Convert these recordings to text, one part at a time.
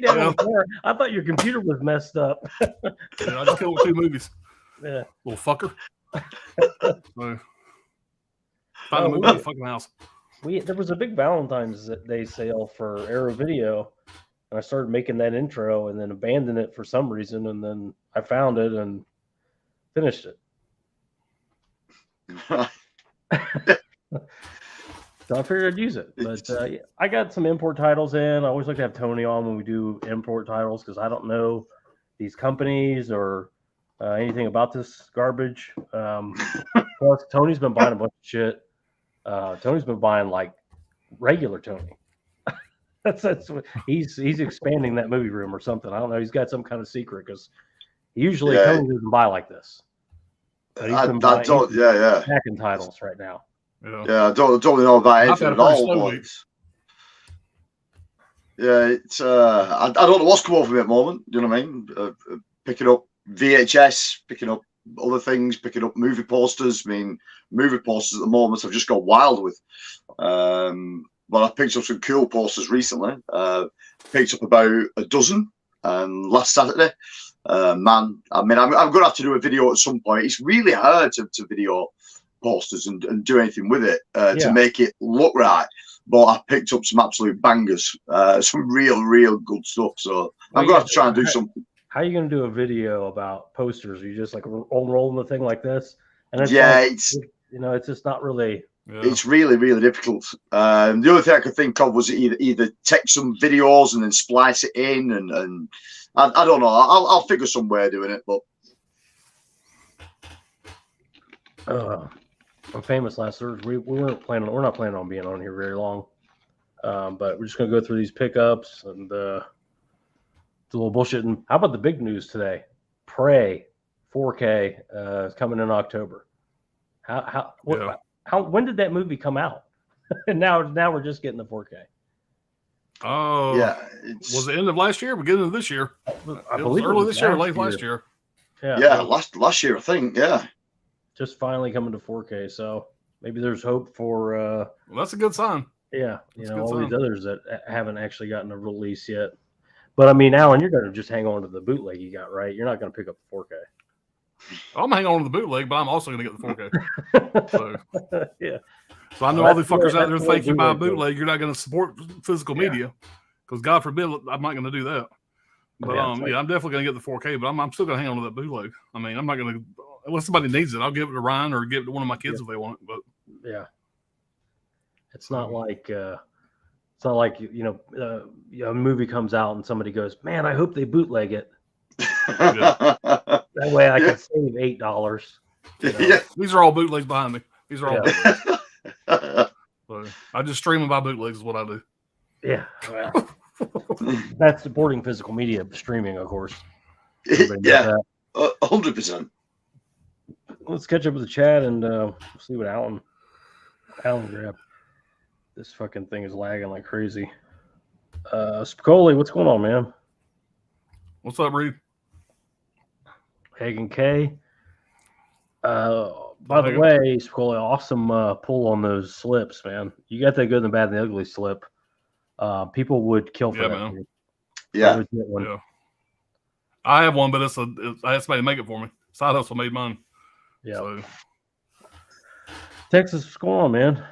down on the floor. I thought your computer was messed up. I just killed 2 movies. Yeah. Little fucker. So, find a movie in the fucking house. There was a big Valentine's Day sale for Arrow Video, and I started making that intro and then abandoned it for some reason, and then I found it and finished it. So I figured I'd use it. But I got some import titles in. I always like to have Tony on when we do import titles because I don't know these companies or anything about this garbage. Plus, Tony's been buying a bunch of shit. Tony's been buying like regular Tony. that's what he's expanding that movie room or something. I don't know. He's got some kind of secret because usually Tony doesn't buy like this. But he's been packing titles right now. Yeah, I don't know about anything at all. But yeah, it's I don't know what's come over me at the moment. You know what I mean? Picking up VHS, picking up other things, picking up movie posters. I mean, movie posters at the moment I've just got wild with. But I picked up some cool posters recently. Picked up about a dozen last Saturday. Man, I mean, I'm going to have to do a video at some point. It's really hard to video posters and do anything with it to make it look right. But I picked up some absolute bangers, some real good stuff. So I'm going to have to try and do something. How are you going to do a video about posters? Are you just like rolling the thing like this? And it's it's just not really. Yeah. It's really difficult. The only thing I could think of was either take some videos and then splice it in, and I don't know. I'll figure some way of doing it, but. I'm famous last Thursday. We're not planning on being on here very long, but we're just gonna go through these pickups and do a little bullshit. And how about the big news today? Prey 4K is coming in October. When did that movie come out? And now we're just getting the 4K. Oh, yeah. Was it end of last year, beginning of this year? I believe early this year, late last year. Yeah, last year I think. Yeah. Just finally coming to 4K, so maybe there's hope for. Well, that's a good sign. Yeah, all these others that haven't actually gotten a release yet. But I mean, Alan, you're going to just hang on to the bootleg you got, right? You're not going to pick up the 4K. I'm hanging on to the bootleg, but I'm also going to get the 4K. So, yeah. So I know all the fuckers out there think you buy a bootleg, you're not going to support physical media, because God forbid I'm not going to do that. But I'm definitely going to get the 4K, but I'm still going to hang on to that bootleg. I mean, I'm not going to. Unless somebody needs it, I'll give it to Ryan or give it to one of my kids if they want it. But it's not like a movie comes out and somebody goes, "Man, I hope they bootleg it." That way, I can save $8. Yeah, these are all bootlegs behind me. These are all bootlegs. So I just stream and buy bootlegs is what I do. Yeah, well, that's supporting physical media streaming, of course. Yeah, 100%. Let's catch up with the chat and see what Alan grabbed. This fucking thing is lagging like crazy. Spicoli, what's going on, man? What's up, Reed? Hagen K. By the way, Spicoli, awesome pull on those slips, man. You got that good and the bad and the ugly slip. People would kill for that. Man. Yeah. I have one, but I had somebody make it for me. Side hustle made mine. Yeah. So. Texas, what's going on, man?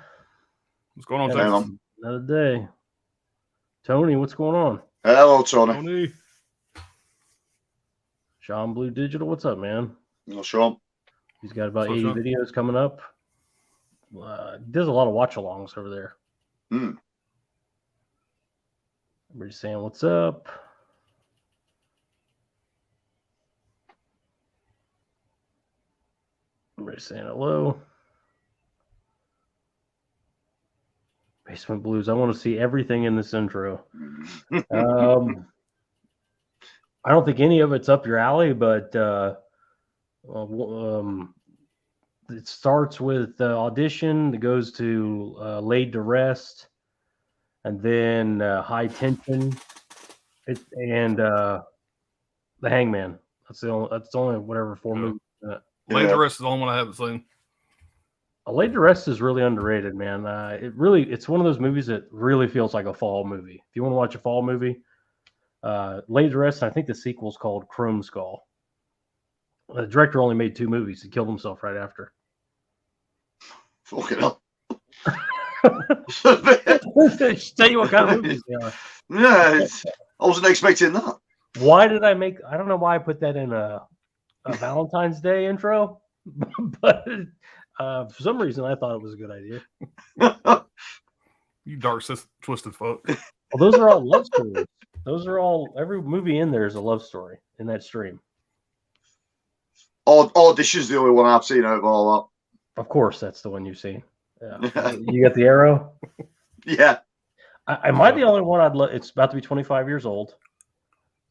What's going on, Texas? Another day. Tony, what's going on? Hello, Tony. Sean Blue Digital, what's up, man? No, Sean. He's got about 80 videos coming up. He does a lot of watch-alongs over there. Everybody's saying, what's up? Everybody's saying hello. Basement Blues. I want to see everything in this intro. I don't think any of it's up your alley, but it starts with the audition, it goes to Laid to Rest, and then High Tension, and The Hangman. That's the only whatever 4 movies. Laid to Rest is the only one I haven't seen. Laid to Rest is really underrated, man. It's one of those movies that really feels like a fall movie. If you want to watch a fall movie, laid to rest. I think the sequel's called Chrome Skull. The director only made 2 movies. He killed himself right after. Fucking hell. Tell you what kind of movies they are. Yeah, I wasn't expecting that. Why did I make? I don't know why I put that in a Valentine's Day intro, but for some reason I thought it was a good idea. You dark, twisted fuck. Well, those are all love stories. Those are all. Every movie in there is a love story in that stream. Audition's the only one I've seen out of all Of course, that's the one you've seen. Yeah. You got the arrow. that. Yeah. Am I the only one I'd love? It's about to be 25 years old.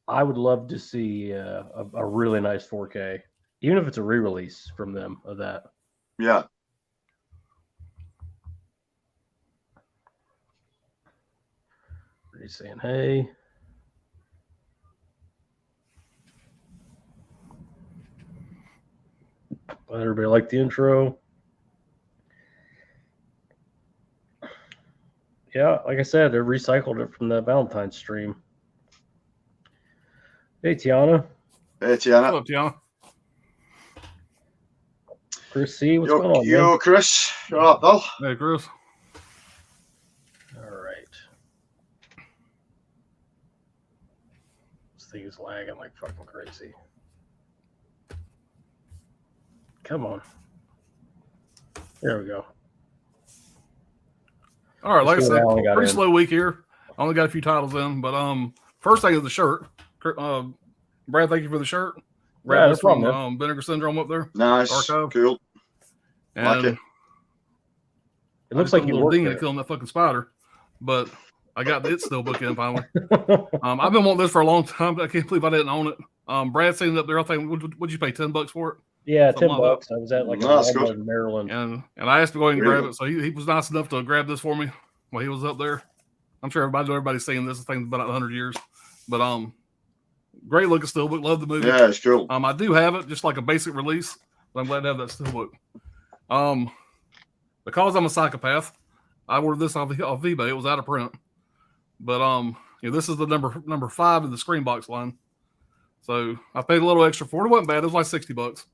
I would love to see a really nice 4K, even if it's a re-release from them of that. Yeah. He's saying, hey. Everybody like the intro? Yeah, like I said, they recycled it from the Valentine's stream. Hey, Tiana. Hey, Tiana. What's up, Tiana? Chris C, what's going on, Yo, man? Chris. You all right, pal? Hey, Chris. All right. This thing is lagging like fucking crazy. Come on. There we go. All right, like I Let's said, go down, pretty in. slow week here. I only got a few titles in, but first thing is the shirt. Brad, thank you for the shirt. Yeah, This no problem, from Vinegar Syndrome up there. Nice. Archive. Cool. And Like it. It looks like a you little worked ding there. to killing that fucking spider, but I got the Steelbook in finally. I've been wanting this for a long time. I can't believe I didn't own it. Brad seen it up there. I think, what'd you pay, $10 for it? Yeah, Something $10. like I was at like a No, that's Walmart good. in Maryland. And I asked to go ahead and Really? grab it, so he was nice enough to grab this for me while he was up there. I'm sure everybody's saying this thing's been out 100 years, but great looking Steelbook. Love the movie. Yeah, it's cool. I do have it, just like a basic release, but I'm glad to have that Steelbook. Because I'm a psychopath, I ordered this off eBay. It was out of print, but this is the number 5 in the screen box line. So I paid a little extra for it. It wasn't bad. It was like $60.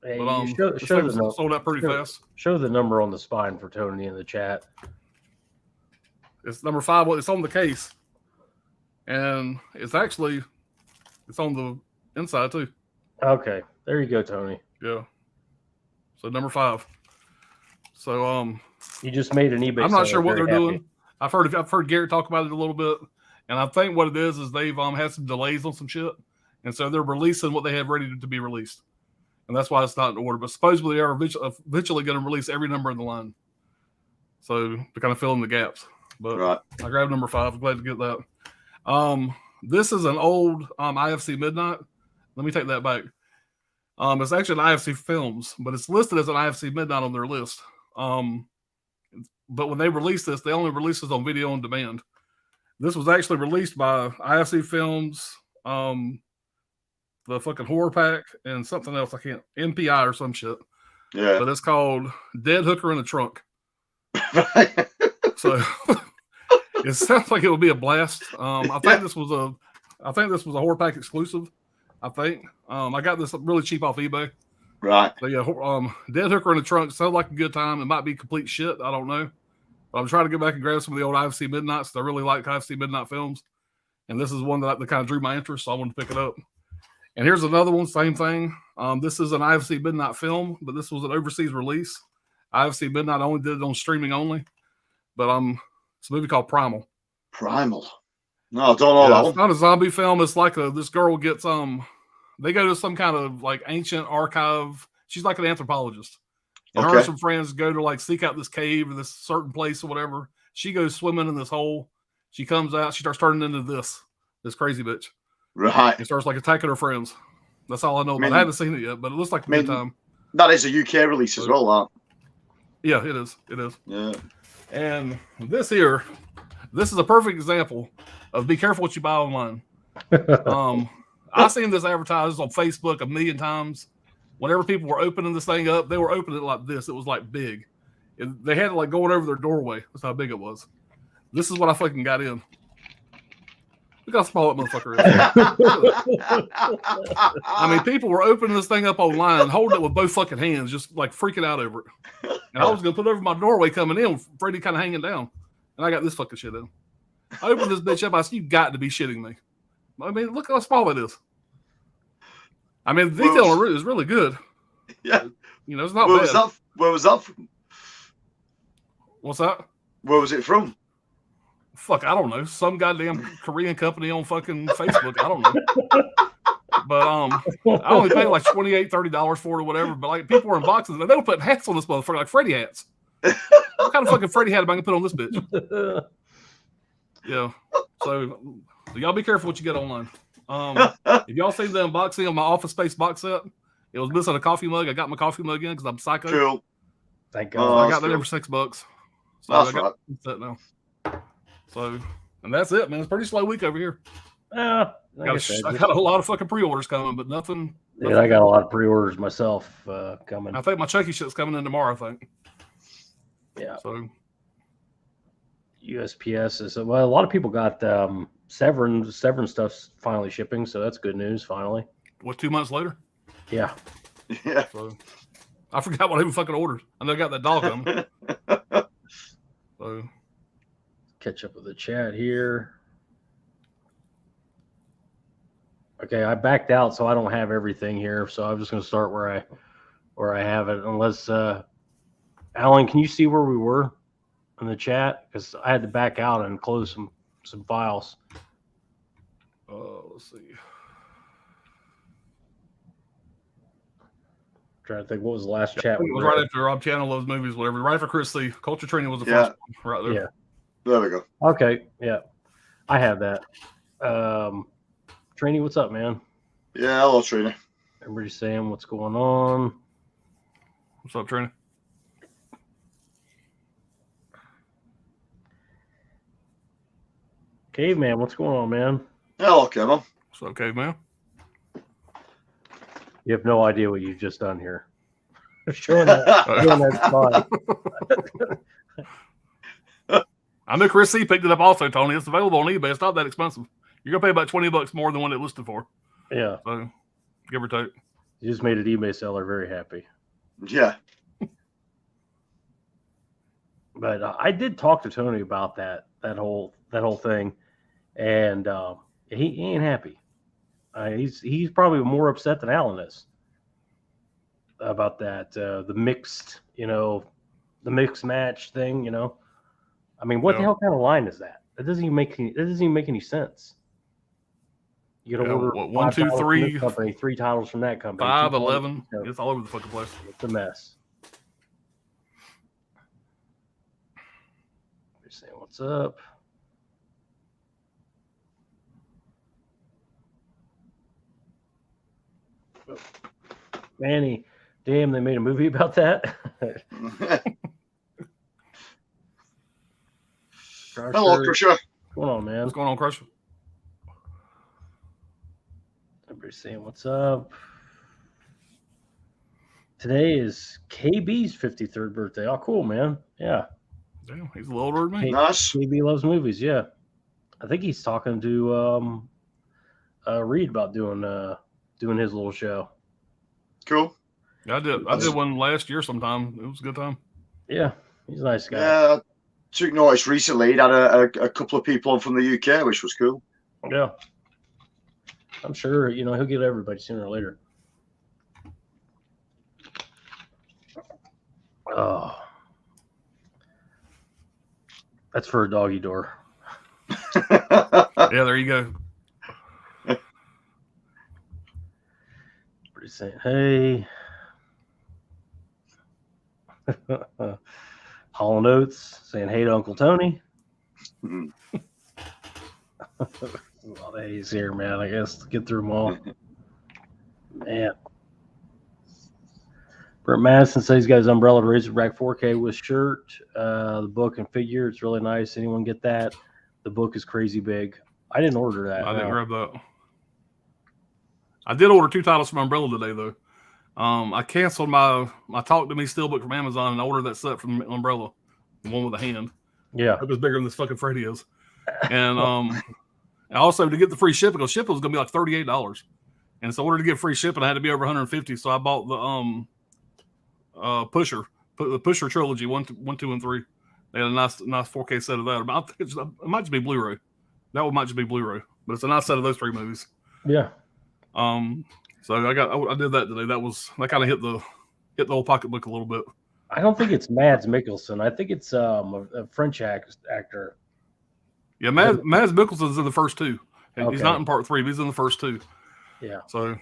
Hey, But you this show thing the was sold out pretty fast. Show the number on the spine for Tony in the chat. It's number 5. Well, it's on the case, and it's on the inside too. Okay, there you go, Tony. Yeah. So number 5. So You just made an eBay. I'm not seller sure what very they're happy. doing. I've heard Garrett talk about it a little bit, and I think what it is they've had some delays on some shit, and so they're releasing what they have ready to be released, and that's why it's not in order. But supposedly they are eventually going to release every number in the line, so to kind of fill in the gaps. But Right. I grabbed number 5. I'm glad to get that. This is an old IFC Midnight. Let me take that back. It's actually an IFC Films, but it's listed as an IFC Midnight on their list. But when they released this, they only released this on video on demand. This was actually released by IFC Films, the fucking Horror Pack, and something else. MPI or some shit. Yeah. But it's called Dead Hooker in the Trunk. So it sounds like it would be a blast. I think this was a Horror Pack exclusive. I think I got this really cheap off eBay. Right. So yeah, Dead Hooker in the Trunk sounds like a good time. It might be complete shit. I don't know. But I'm trying to go back and grab some of the old IFC Midnights. I really like IFC Midnight films. And this is one that kind of drew my interest, so I wanted to pick it up. And here's another one, same thing. This is an IFC Midnight film, but this was an overseas release. IFC Midnight only did it on streaming only. But it's a movie called Primal. Primal. No, I don't know that It's one. not a zombie film. It's like this girl gets they go to some kind of like ancient archive. She's like an anthropologist. And her and some friends go to like seek out this cave or this certain place or whatever. She goes swimming in this hole. She comes out. She starts turning into this crazy bitch. Right. And starts like attacking her friends. That's all I know about it. I haven't seen it yet, but it looks like a good time. That is a UK release as well, that. Yeah, it is. It is. Yeah. And this is a perfect example of be careful what you buy online. I've seen this advertised on Facebook a million times. Whenever people were opening this thing up, they were opening it like this. It was like big. They had it like going over their doorway. That's how big it was. This is what I fucking got in. Look Look how small that motherfucker is. I mean, people were opening this thing up online, holding it with both fucking hands, just like freaking out over it. And I was gonna put it over my doorway coming in, Freddie kind of hanging down, and I got this fucking shit in. I opened this bitch up. I said, "You got to be shitting me." I mean, look how small it is. I mean, the detail on it is really good. Yeah. You know, it's not bad. Where was that from? What's that? Where was it from? Fuck, I don't know. Some goddamn Korean company on fucking Facebook. I don't know. But I only paid like $28, $30 for it or whatever. But like people were in boxes, and they don't put hats on this motherfucker like Freddy hats. What kind of fucking Freddy hat am I gonna put on this bitch? Yeah. So y'all be careful what you get online. If y'all seen the unboxing of my Office Space box set, it was missing a coffee mug. I got my coffee mug in because I'm psycho. Cool. Thank So God. I got that for $6. So That's I got that now. So, and that's it, man. It's a pretty slow week over here. I got a lot of fucking pre-orders coming, but nothing. Yeah, I got a lot of pre-orders myself coming. I think my Chucky shit's coming in tomorrow, I think. Yeah. So USPS is a lot of people got Severin stuff's finally shipping, so that's good news. Finally. What, 2 months later? Yeah. Yeah. So I forgot what I even fucking ordered. I know I got that dog coming. So Catch up with the chat here. Okay, I backed out, so I don't have everything here. So I'm just going to start where I have it. Unless Alan, can you see where we were in the chat? Because I had to back out and close some files. let's see. Trying to think, what was the last chat? It was right after Rob Channel Loves Movies, whatever. Right after Chris C. Culture Training was the first one, right there. Yeah. There we go. Okay. Yeah. I have that. Trini, what's up, man? Yeah, hello, Trini. Everybody's saying what's going on. What's up, Trina? Caveman, what's going on, man? Hello, Kevin. What's up, Caveman? You have no idea what you've just done here. showing that spot. I know Chris C picked it up also, Tony. It's available on eBay. It's not that expensive. You're gonna pay about $20 more than what it listed for. Yeah. So give or take. You just made an eBay seller very happy. Yeah. But I did talk to Tony about that whole thing, and he ain't happy. He's probably more upset than Alan is about that the mixed match thing. I mean, what the hell kind of line is that? That doesn't even make any sense. You got to order 1, 2, 3 company, 3 titles from that company, 5, 11. It's all over the fucking place. It's a mess. They're saying what's up. Manny, damn, they made a movie about that. Hello, Crusher. What's going on, man? What's going on, Crusher? Everybody's saying what's up. Today is KB's 53rd birthday. Oh, cool, man. Yeah. Damn, he's a little older than me. Nice. KB loves movies, yeah. I think he's talking to Reed about doing his little show. Cool. Yeah, I did one last year sometime. It was a good time. Yeah, he's a nice guy. Yeah, I took notice recently. He'd had a couple of people on from the UK, which was cool. Yeah. I'm sure, he'll get everybody sooner or later. Oh. That's for a doggy door. Yeah, there you go. Pretty saying, hey. Hall & Oates saying, hey to Uncle Tony. A lot of A's here, man. I guess to get through them all. Man. Brett Madison says he's got his Umbrella Razorback 4K with shirt, the book and figure. It's really nice. Anyone get that? The book is crazy big. I didn't order that. I didn't grab that. I did order 2 titles from Umbrella today, though. I canceled my Talk to Me Steelbook from Amazon and I ordered that set from Umbrella, the one with the hand. Yeah. It was bigger than this fucking Freddy is. And And also to get the free shipping, because shipping was going to be like $38. And so in order to get free shipping, I had to be over 150. So I bought the Pusher, the Pusher trilogy, 1, 2, and 3. They had a nice 4K set of that. I think it might just be Blu-ray. That one might just be Blu-ray, but it's a nice set of those 3 movies. Yeah. So I did that today. That kind of hit the old pocketbook a little bit. I don't think it's Mads Mikkelsen. I think it's a French actor. Yeah, Mads Mikkelsen's in the first 2. Okay. He's not in part 3, but he's in the first 2. Yeah. So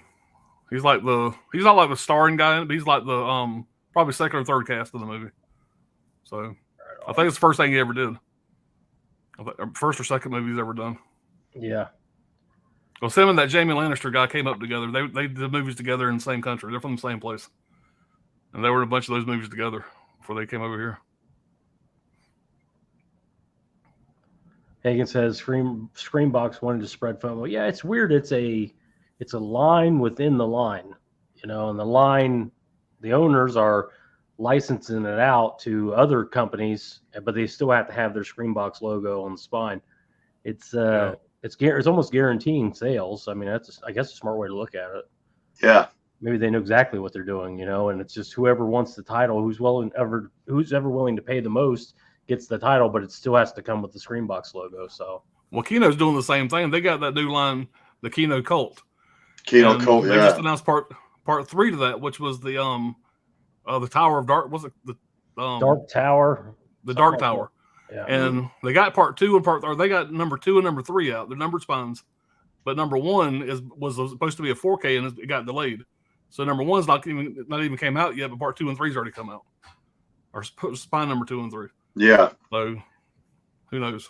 he's not like the starring guy in it, but he's like the probably second or third cast of the movie. So I think it's the first thing he ever did. First or second movie he's ever done. Yeah. Well, him and that Jamie Lannister guy came up together. They did movies together in the same country. They're from the same place. And they were in a bunch of those movies together before they came over here. Hagen says Screenbox wanted to spread FOMO. Yeah, it's weird. It's a line within the line, and the line, the owners are licensing it out to other companies, but they still have to have their Screenbox logo on the spine. It's almost guaranteeing sales. I mean, that's I guess a smart way to look at it. Yeah. Maybe they know exactly what they're doing, and it's just whoever wants the title, who's ever willing to pay the most gets the title, but it still has to come with the Screenbox logo. So, well, Kino's doing the same thing. They got that new line, the Kino Cult. They just announced part 3 to that, which was the Tower of Dark. Was it the Dark Tower? The Dark Tower. Yeah. And they got part 2 and they got number 2 and number 3 out. They're numbered spines, but number 1 was supposed to be a 4K and it got delayed. So number 1's not even came out yet, but part 2 and 3's already come out. Or spine number 2 and 3. Yeah. So who knows?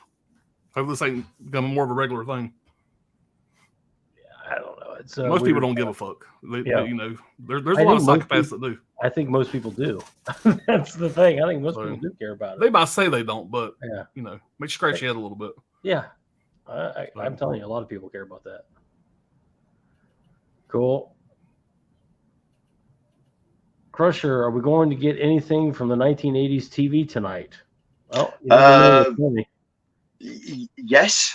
Hopefully this ain't becoming more of a regular thing. Yeah, I don't know. It's most people don't give a fuck. There's a lot of psychopaths that do. I think most people do. That's the thing. I think most people do care about it. They might say they don't, but yeah, make you scratch your head a little bit. Yeah, I'm telling you, a lot of people care about that. Cool. Crusher, are we going to get anything from the 1980s TV tonight? Well, yes.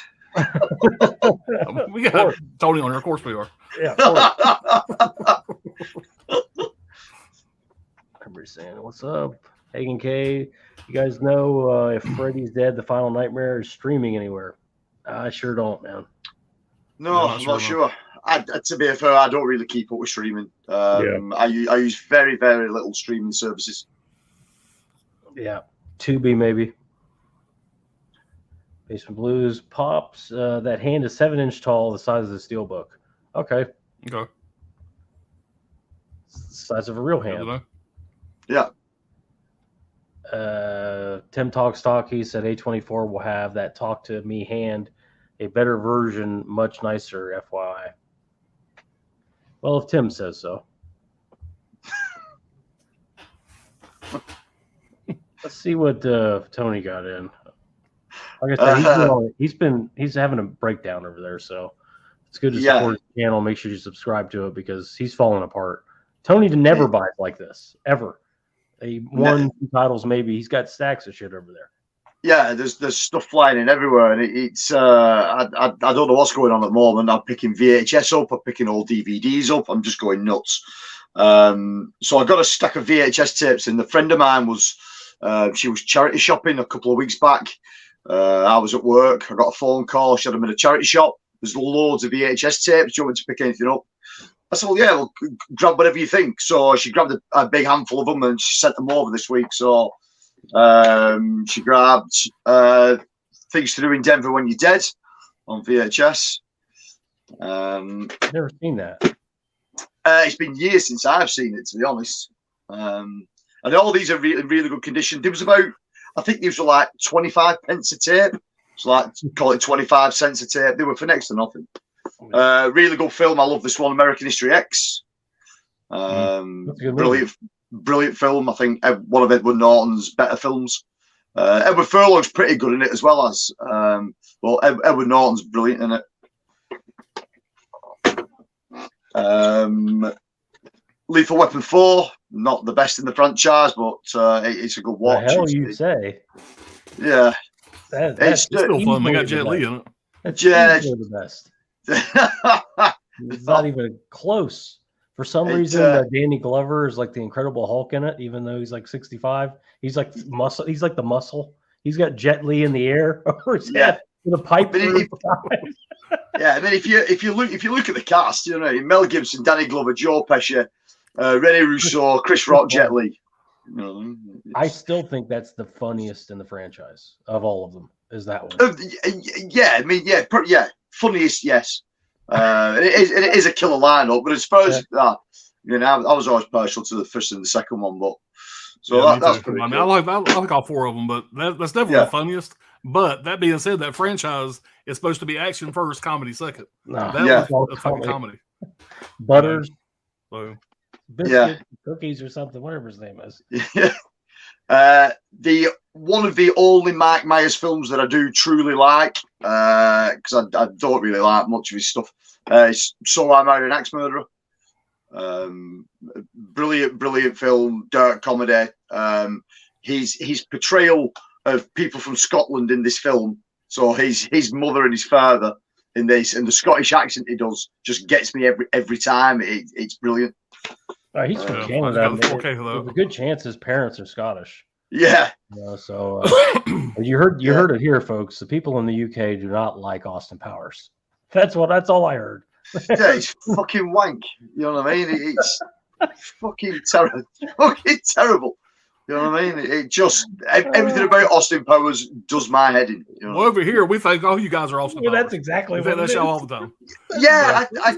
We got Tony on here. Of course we are. Yeah. Everybody's saying, "What's up, Hagen K? You guys know if Freddy's Dead: The Final Nightmare is streaming anywhere?" I sure don't, man. No, I'm not sure. To be fair, I don't really keep up with streaming. I use very, very little streaming services. Yeah, Tubi maybe. Basement Blues pops. That hand is 7-inch tall, the size of the Steelbook. Okay. Size of a real hand. Yeah. Tim Talks Talk. He said A24 will have that Talk to Me hand, a better version, much nicer. FYI. Well, if Tim says so. Let's see what Tony got in. Like I said, he's having a breakdown over there, so it's good to support his channel. Make sure you subscribe to it because he's falling apart. Tony never buys like this ever. Two titles maybe. He's got stacks of shit over there. Yeah, there's stuff flying in everywhere, and it's I don't know what's going on at the moment. I'm picking VHS up, I'm picking old DVDs up. I'm just going nuts. So I got a stack of VHS tapes, and a friend of mine was she was charity shopping a couple of weeks back. I was at work. I got a phone call. She had them in a charity shop. There's loads of VHS tapes. Do you want me to pick anything up? I said, well, yeah, well, grab whatever you think. So she grabbed a big handful of them, and she sent them over this week. So she grabbed Things to Do in Denver When You're Dead on VHS. Never seen that. It's been years since I've seen it, to be honest. And all these are really, really good condition. There was I think these were like 25 pence a tape. So like, call it 25 cents a tape. They were for next to nothing. Really good film. I love this one, American History X. Brilliant film. I think one of Edward Norton's better films. Edward Furlong's pretty good in it as well as Edward Norton's brilliant in it. Lethal Weapon 4, not the best in the franchise, but it's a good watch. The hell you say? Yeah, That's still fun. They got Jet Li in it. It's Yeah. easily the best. It's not even close. For some reason, Danny Glover is like the Incredible Hulk in it, even though he's like 65. He's like muscle. He's like the muscle. He's got Jet Li in the air over his head with a pipe. Yeah, I mean, if you look at the cast, you know, Mel Gibson, Danny Glover, Joe Pesci, Rene Russo, Chris Rock, Jet Li. You know, I still think that's the funniest in the franchise of all of them. Is that one? Yeah, I mean, yeah, funniest, yes. It is a killer lineup, but as far as that, you know, I was always partial to the first and the second one, but so that's pretty cool. I like all four of them, but that's definitely the funniest. But that being said, that franchise is supposed to be action first, comedy second. No, that was a fucking comedy. Butters, biscuit, cookies, or something, whatever his name is. The one of the only Mike Myers films that I do truly like, because I don't really like much of his stuff, is So I Married an Axe Murderer. Brilliant film, dark comedy. His portrayal of people from Scotland in this film, so his mother and his father in this, and the Scottish accent he does just gets me every time. It's brilliant. He's from Canada. There's a good chance his parents are Scottish. Yeah. So you heard it here, folks. The people in the UK do not like Austin Powers. That's all I heard. Yeah, it's fucking wank. You know what I mean? It's fucking terrible. Fucking terrible. You know what I mean? It just everything about Austin Powers does my head in. You know? Well, over here we think, you guys are Austin Powers. That's exactly what that show all the time. Yeah, I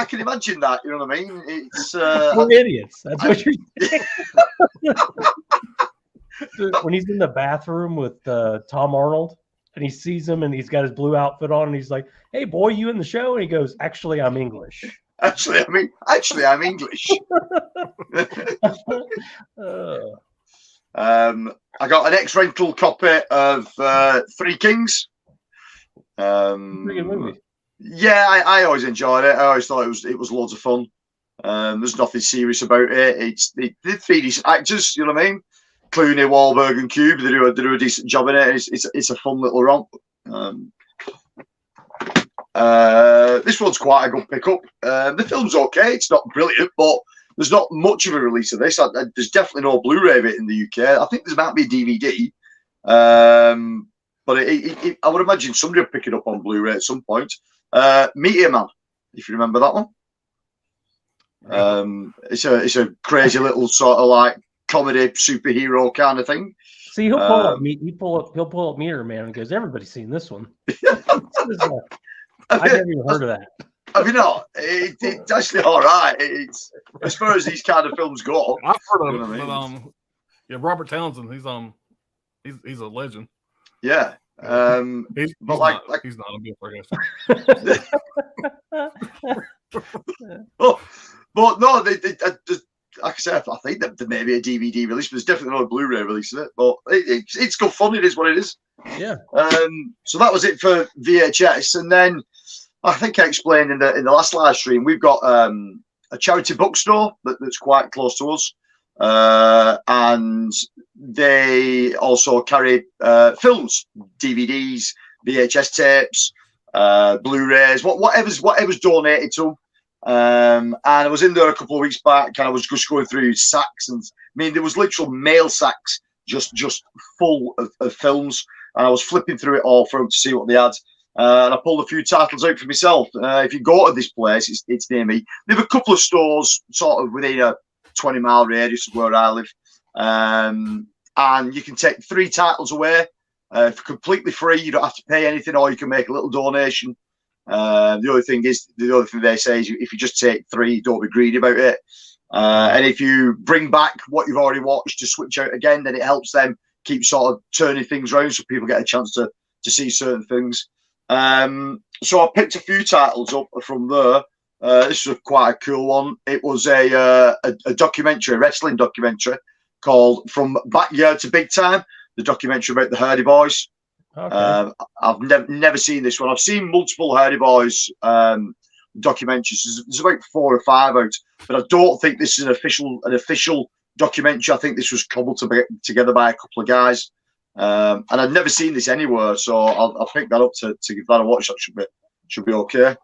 can imagine that. You know what I mean? It's we're idiots. That's what you're saying. When he's in the bathroom with Tom Arnold and he sees him and he's got his blue outfit on and he's like, "Hey, boy, you in the show?" And he goes, "Actually, I'm English." Actually, I'm English. I got an ex-rental copy of Three Kings. Pretty good movie. Yeah, I always enjoyed it. I always thought it was loads of fun. There's nothing serious about it. They three decent actors, you know what I mean? Clooney, Wahlberg, and Cube. They do a decent job in it. It's a fun little romp. This one's quite a good pickup. The film's okay. It's not brilliant, but there's not much of a release of this. There's definitely no Blu-ray of it in the UK. I think there might be a DVD. But I would imagine somebody will pick it up on Blu-ray at some point. Meteor Man, if you remember that one. It's a crazy little sort of like comedy superhero kind of thing. See, he'll pull up Meteor Man and goes, "Everybody's seen this one." I've never even heard of that. Have you not? It's actually all right. It's as far as these kind of films go. I've heard of it, but Robert Townsend, he's a legend. Yeah. He's not a good person. But no, like I said, I think there may be a DVD release, but there's definitely not a Blu-ray release of it. But it's good fun. It is what it is. Yeah. So that was it for VHS, and then I think I explained in the last live stream we've got a charity bookstore that's quite close to us, and they also carry films, DVDs, VHS tapes, Blu-rays, whatever's donated to them. And I was in there a couple of weeks back, and I was just going through sacks, and I mean there was literal mail sacks just full of films, and I was flipping through it all for them to see what they had. And I pulled a few titles out for myself. If you go to this place, it's near me. They have a couple of stores sort of within a 20-mile radius of where I live. And you can take 3 titles away for completely free. You don't have to pay anything, or you can make a little donation. The other thing they say is if you just take 3, don't be greedy about it. And if you bring back what you've already watched to switch out again, then it helps them keep sort of turning things around so people get a chance to see certain things. So I picked a few titles up from there. This was quite a cool one. It was a documentary, a wrestling documentary called From Backyard to Big Time, the documentary about the Hardy Boys. Okay. I've never seen this one. I've seen multiple Hardy Boys documentaries. There's about 4 or 5 out, but I don't think this is an official documentary. I think this was cobbled together by a couple of guys. And I'd never seen this anywhere, so I'll pick that up to give that a watch. That should be okay.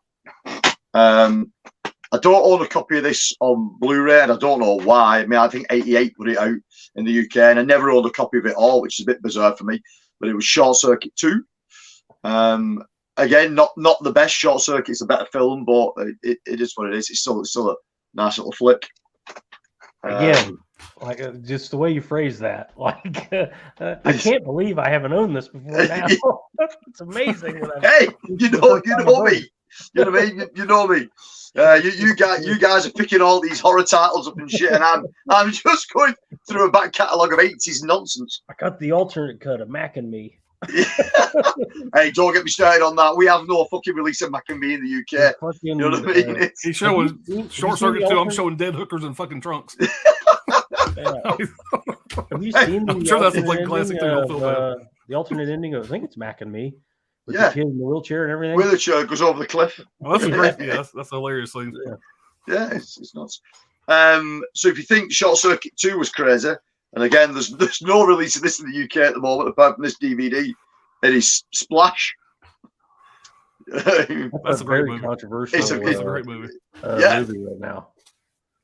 I don't own a copy of this on Blu-ray, and I don't know why. I mean, I think 88 put it out in the UK, and I never owned a copy of it all, which is a bit bizarre for me. But it was Short Circuit 2. Again, not the best. Short Circuit's a better film, but it is what it is. It's still a nice little flick. Again, like just the way you phrase that, like I can't believe I haven't owned this before now. It's amazing. Hey, you know me. You know what I mean? You know me. You guys are picking all these horror titles up and shit, and I'm just going through a back catalogue of 80s nonsense. I got the alternate cut of Mac and Me. Hey, don't get me started on that. We have no fucking release of Mac and Me in the UK. You know what I mean? He's showing Short Circuit 2. I'm showing dead hookers in fucking trunks. Have you seen I'm sure that's like classic thing. The alternate ending of, I think it's Mac and Me. With Yeah, the kid in the wheelchair and everything. Wheelchair goes over the cliff. Oh, that's a great. Yeah, that's a hilarious thing. Yeah, it's nuts. So if you think Short Circuit 2 was crazy, and again, there's no release of this in the UK at the moment apart from this DVD. It is Splash. That's a very great movie. controversial. It's a great movie. Movie right now,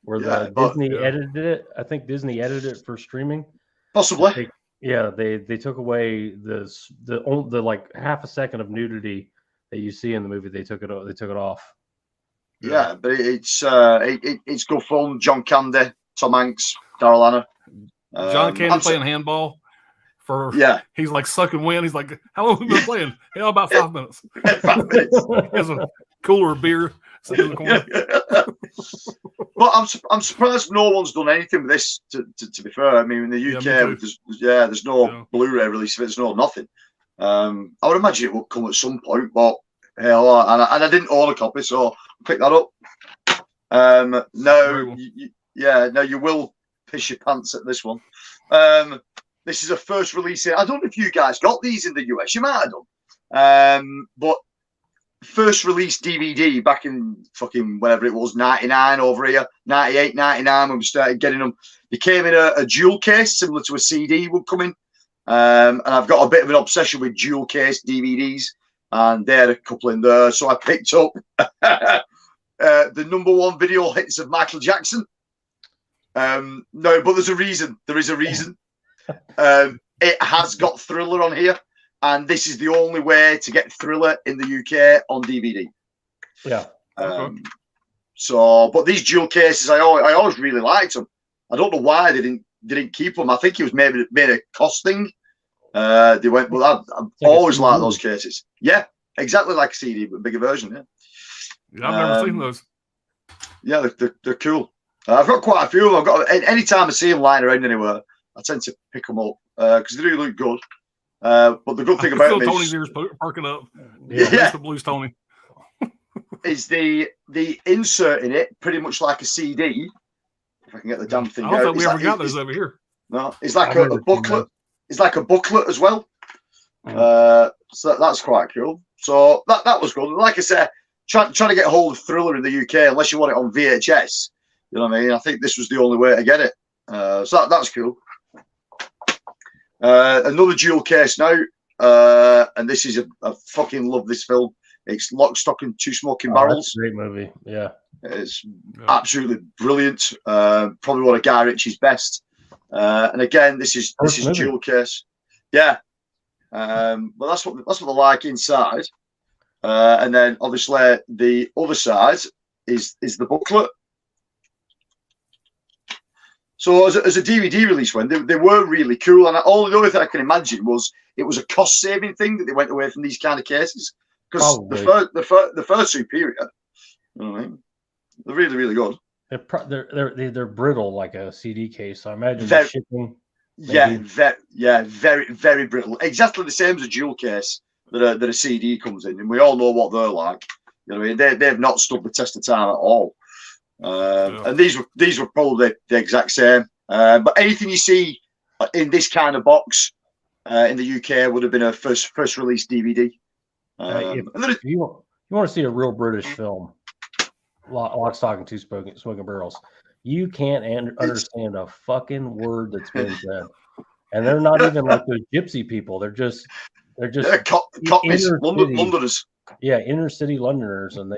where Disney edited it. I think Disney edited it for streaming. Possibly. They took away the like half a second of nudity that you see in the movie. They took it off. Yeah, but it's good fun. John Candy, Tom Hanks, Daryl Hannah. John Candy playing handball. He's like sucking wind. He's like, how long have we been playing? About 5 minutes. 5 minutes. He has a cooler of beer sitting in the corner. But I'm surprised no one's done anything with this. To be fair, I mean, in the UK, there's no Blu-ray release of it. There's no nothing. I would imagine it would come at some point, but hell, and I didn't own a copy, so I'll pick that up. No, you will piss your pants at this one. This is a first release. I don't know if you guys got these in the US. You might have done. But first release DVD back in fucking whatever it was, 99 over here, 98, 99 when we started getting them. They came in a dual case, similar to a CD would come in. And I've got a bit of an obsession with dual case DVDs, and there are a couple in there. So I picked up the #1 video hits of Michael Jackson. No, but there's a reason. There is a reason. It has got Thriller on here, and this is the only way to get Thriller in the UK on DVD. Yeah. So, but these dual cases, I always really liked them. I don't know why they didn't keep them. I think it was maybe a cost thing. They went, well, I've always liked those cases. Yeah, exactly like a CD, but a bigger version. Yeah, I've never seen those. Yeah, they're cool. I've got quite a few. I've got anytime I see them lying around anywhere, I tend to pick them up because they do look good. But the good thing about them Tony's ears perking up. Yeah, the blues, Tony. Is the insert in it pretty much like a CD? If I can get the damn thing I don't out. think we ever got those over here. No, it's like a booklet. It's like a booklet as well. So that's quite cool. So that was good. Like I said, trying to get a hold of Thriller in the UK, unless you want it on VHS, you know what I mean? I think this was the only way to get it. So that's cool. Another dual case now, and this is I fucking love this film. It's Lock, Stock, and Two Smoking Barrels. That's a great movie. Yeah, it's absolutely brilliant. Probably one of Guy Ritchie's best. And again, this is dual case. Yeah. Well, that's what they like inside. And then obviously the other side is the booklet. So as a DVD release, when they were really cool, and the only thing I can imagine was it was a cost saving thing that they went away from these kind of cases, because the first superior, you know what I mean? They're really, really good. They're brittle like a CD case. So I imagine very, shipping. Very, very brittle. Exactly the same as a dual case that a CD comes in, and we all know what they're like. You know what I mean? They've not stood the test of time at all. And these were probably the exact same. But anything you see in this kind of box in the UK would have been a first release DVD. If you want to see a real British film, Lock, Stock, and Two Smoking Barrels, you can't understand a fucking word that's been said. And they're not even like those gypsy people. They're just Cockneys, inner city. Londoners. Yeah, inner city Londoners, and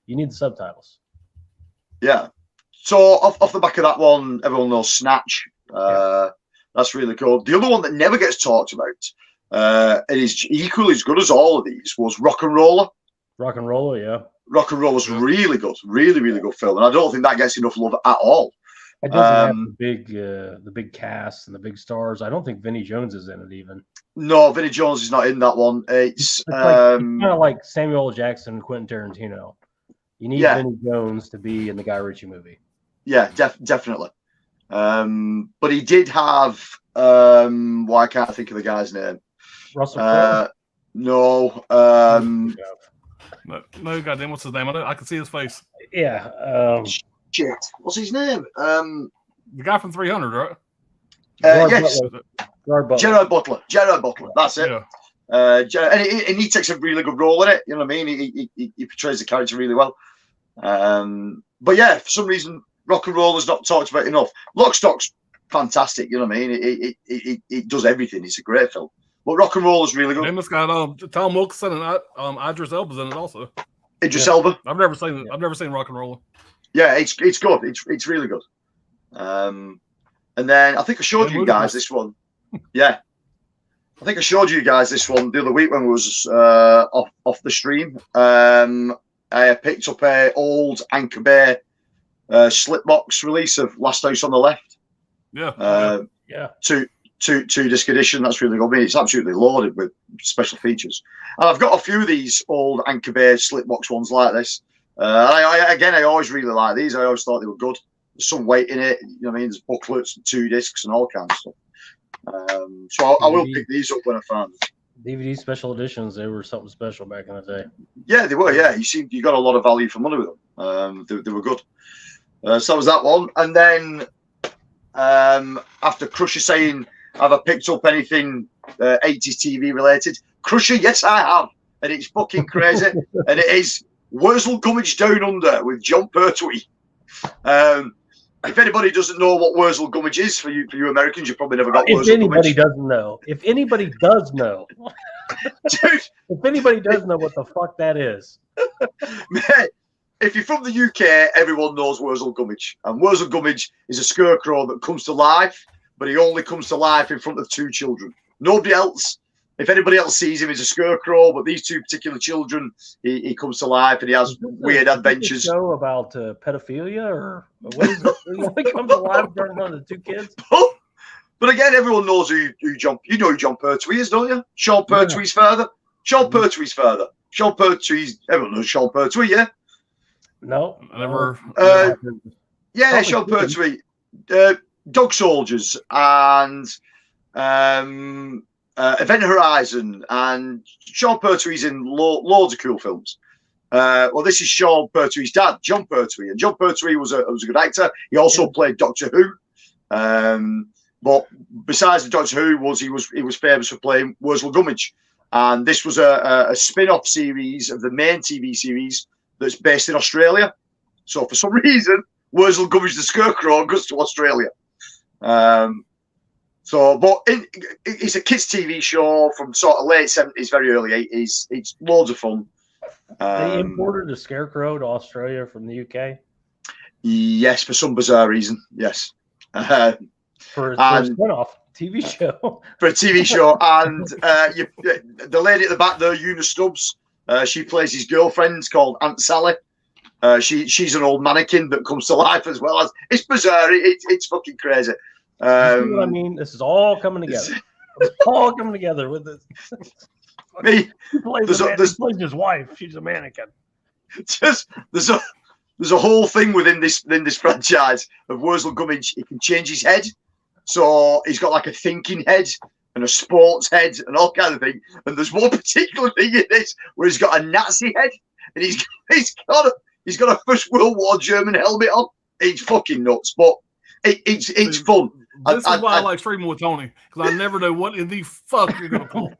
you need the subtitles. Yeah. So off the back of that one, everyone knows Snatch. That's really cool. The other one that never gets talked about, and is equally as good as all of these, was Rock and Roller. Rock and Roller, yeah. Rock and Roller was really good, really, really good film, and I don't think that gets enough love at all. It doesn't have the big cast and the big stars. I don't think Vinnie Jones is in it even. No, Vinnie Jones is not in that one. It's kind of like Samuel L. Jackson and Quentin Tarantino. You need Vinnie Jones to be in the Guy Ritchie movie. Yeah, definitely. But he did have I can't think of the guy's name. Russell Crowe? No. No, goddamn, what's his name? I can see his face. Yeah. Shit. What's his name? The guy from 300, right? Yes. Gerard Butler. Gerard Butler. That's it. Yeah. And he takes a really good role in it. You know what I mean? He portrays the character really well. But yeah, for some reason, Rock and Roll is not talked about enough. Lock, Stock's fantastic. You know what I mean? It does everything. It's a great film. But Rock and Roll is really good. And it's got Tom Wilkinson and Idris Elba's in it also. Idris Elba. I've never seen Rock and Roll. Yeah, it's good. It's really good. And then I think I showed you guys this one. Yeah, I think I showed you guys this one the other week when we was off the stream. I picked up a old Anchor Bay slipbox release of Last House on the Left. Yeah. Two disc edition. That's really good. I mean, it's absolutely loaded with special features. And I've got a few of these old Anchor Bay slipbox ones like this. I always really like these. I always thought they were good. There's some weight in it. You know what I mean? There's booklets and 2 discs and all kinds of stuff. So I will pick these up when I find them. DVD special editions, they were something special back in the day. Yeah, they were. Yeah, you got a lot of value for money with them. They were good. So that was that one. And then after Crusher saying, have I picked up anything 80s TV related? Crusher, yes, I have. And it's fucking crazy. And it is Worzel Gummidge Down Under with John Pertwee. If anybody doesn't know what Worzel Gummidge is, for you Americans, you probably never got Worzel Gummidge. If anybody does know, dude, if anybody does know what the fuck that is, man, if you're from the UK, everyone knows Worzel Gummidge, and Worzel Gummidge is a scarecrow that comes to life, but he only comes to life in front of 2 children. Nobody else. If anybody else sees him, he's a scarecrow, but these 2 particular children, he comes to life and he has weird adventures. Show about pedophilia or what is it? He comes alive in front of the 2 kids. But again, everyone knows who John Pertwee is, don't you? Sean Pertwee's father. Sean Pertwee's father. Sean Pertwee's. Everyone knows Sean Pertwee, yeah. No, I never. Yeah, Sean Pertwee. Dog Soldiers and Event Horizon, and Sean Pertwee's in loads of cool films. Well, this is Sean Pertwee's dad, John Pertwee, and John Pertwee was a good actor. He also played Doctor Who, but besides the Doctor Who, he was famous for playing Worzel Gummidge, and this was a spin-off series of the main TV series that's based in Australia. So for some reason, Worzel Gummidge the Scarecrow goes to Australia. But it's a kids' TV show from sort of late 70s, very early 80s. It's loads of fun. They imported a Scarecrow to Australia from the UK? Yes, for some bizarre reason, yes. For a spin-off TV show. For a TV show. And the lady at the back there, Una Stubbs, she plays his girlfriend called Aunt Sally. She's an old mannequin that comes to life as well. It's bizarre. It's fucking crazy. You see what I mean? This is all coming together. It's all coming together with this. He plays his wife. She's a mannequin. There's a whole thing within this franchise of Worzel Gummidge. He can change his head, so he's got like a thinking head and a sports head and all kind of thing. And there's one particular thing in this where he's got a Nazi head and he's got a First World War German helmet on. It's fucking nuts, but it's fun. This is why I like streaming with Tony, because I never know what in the fuck you're gonna pull.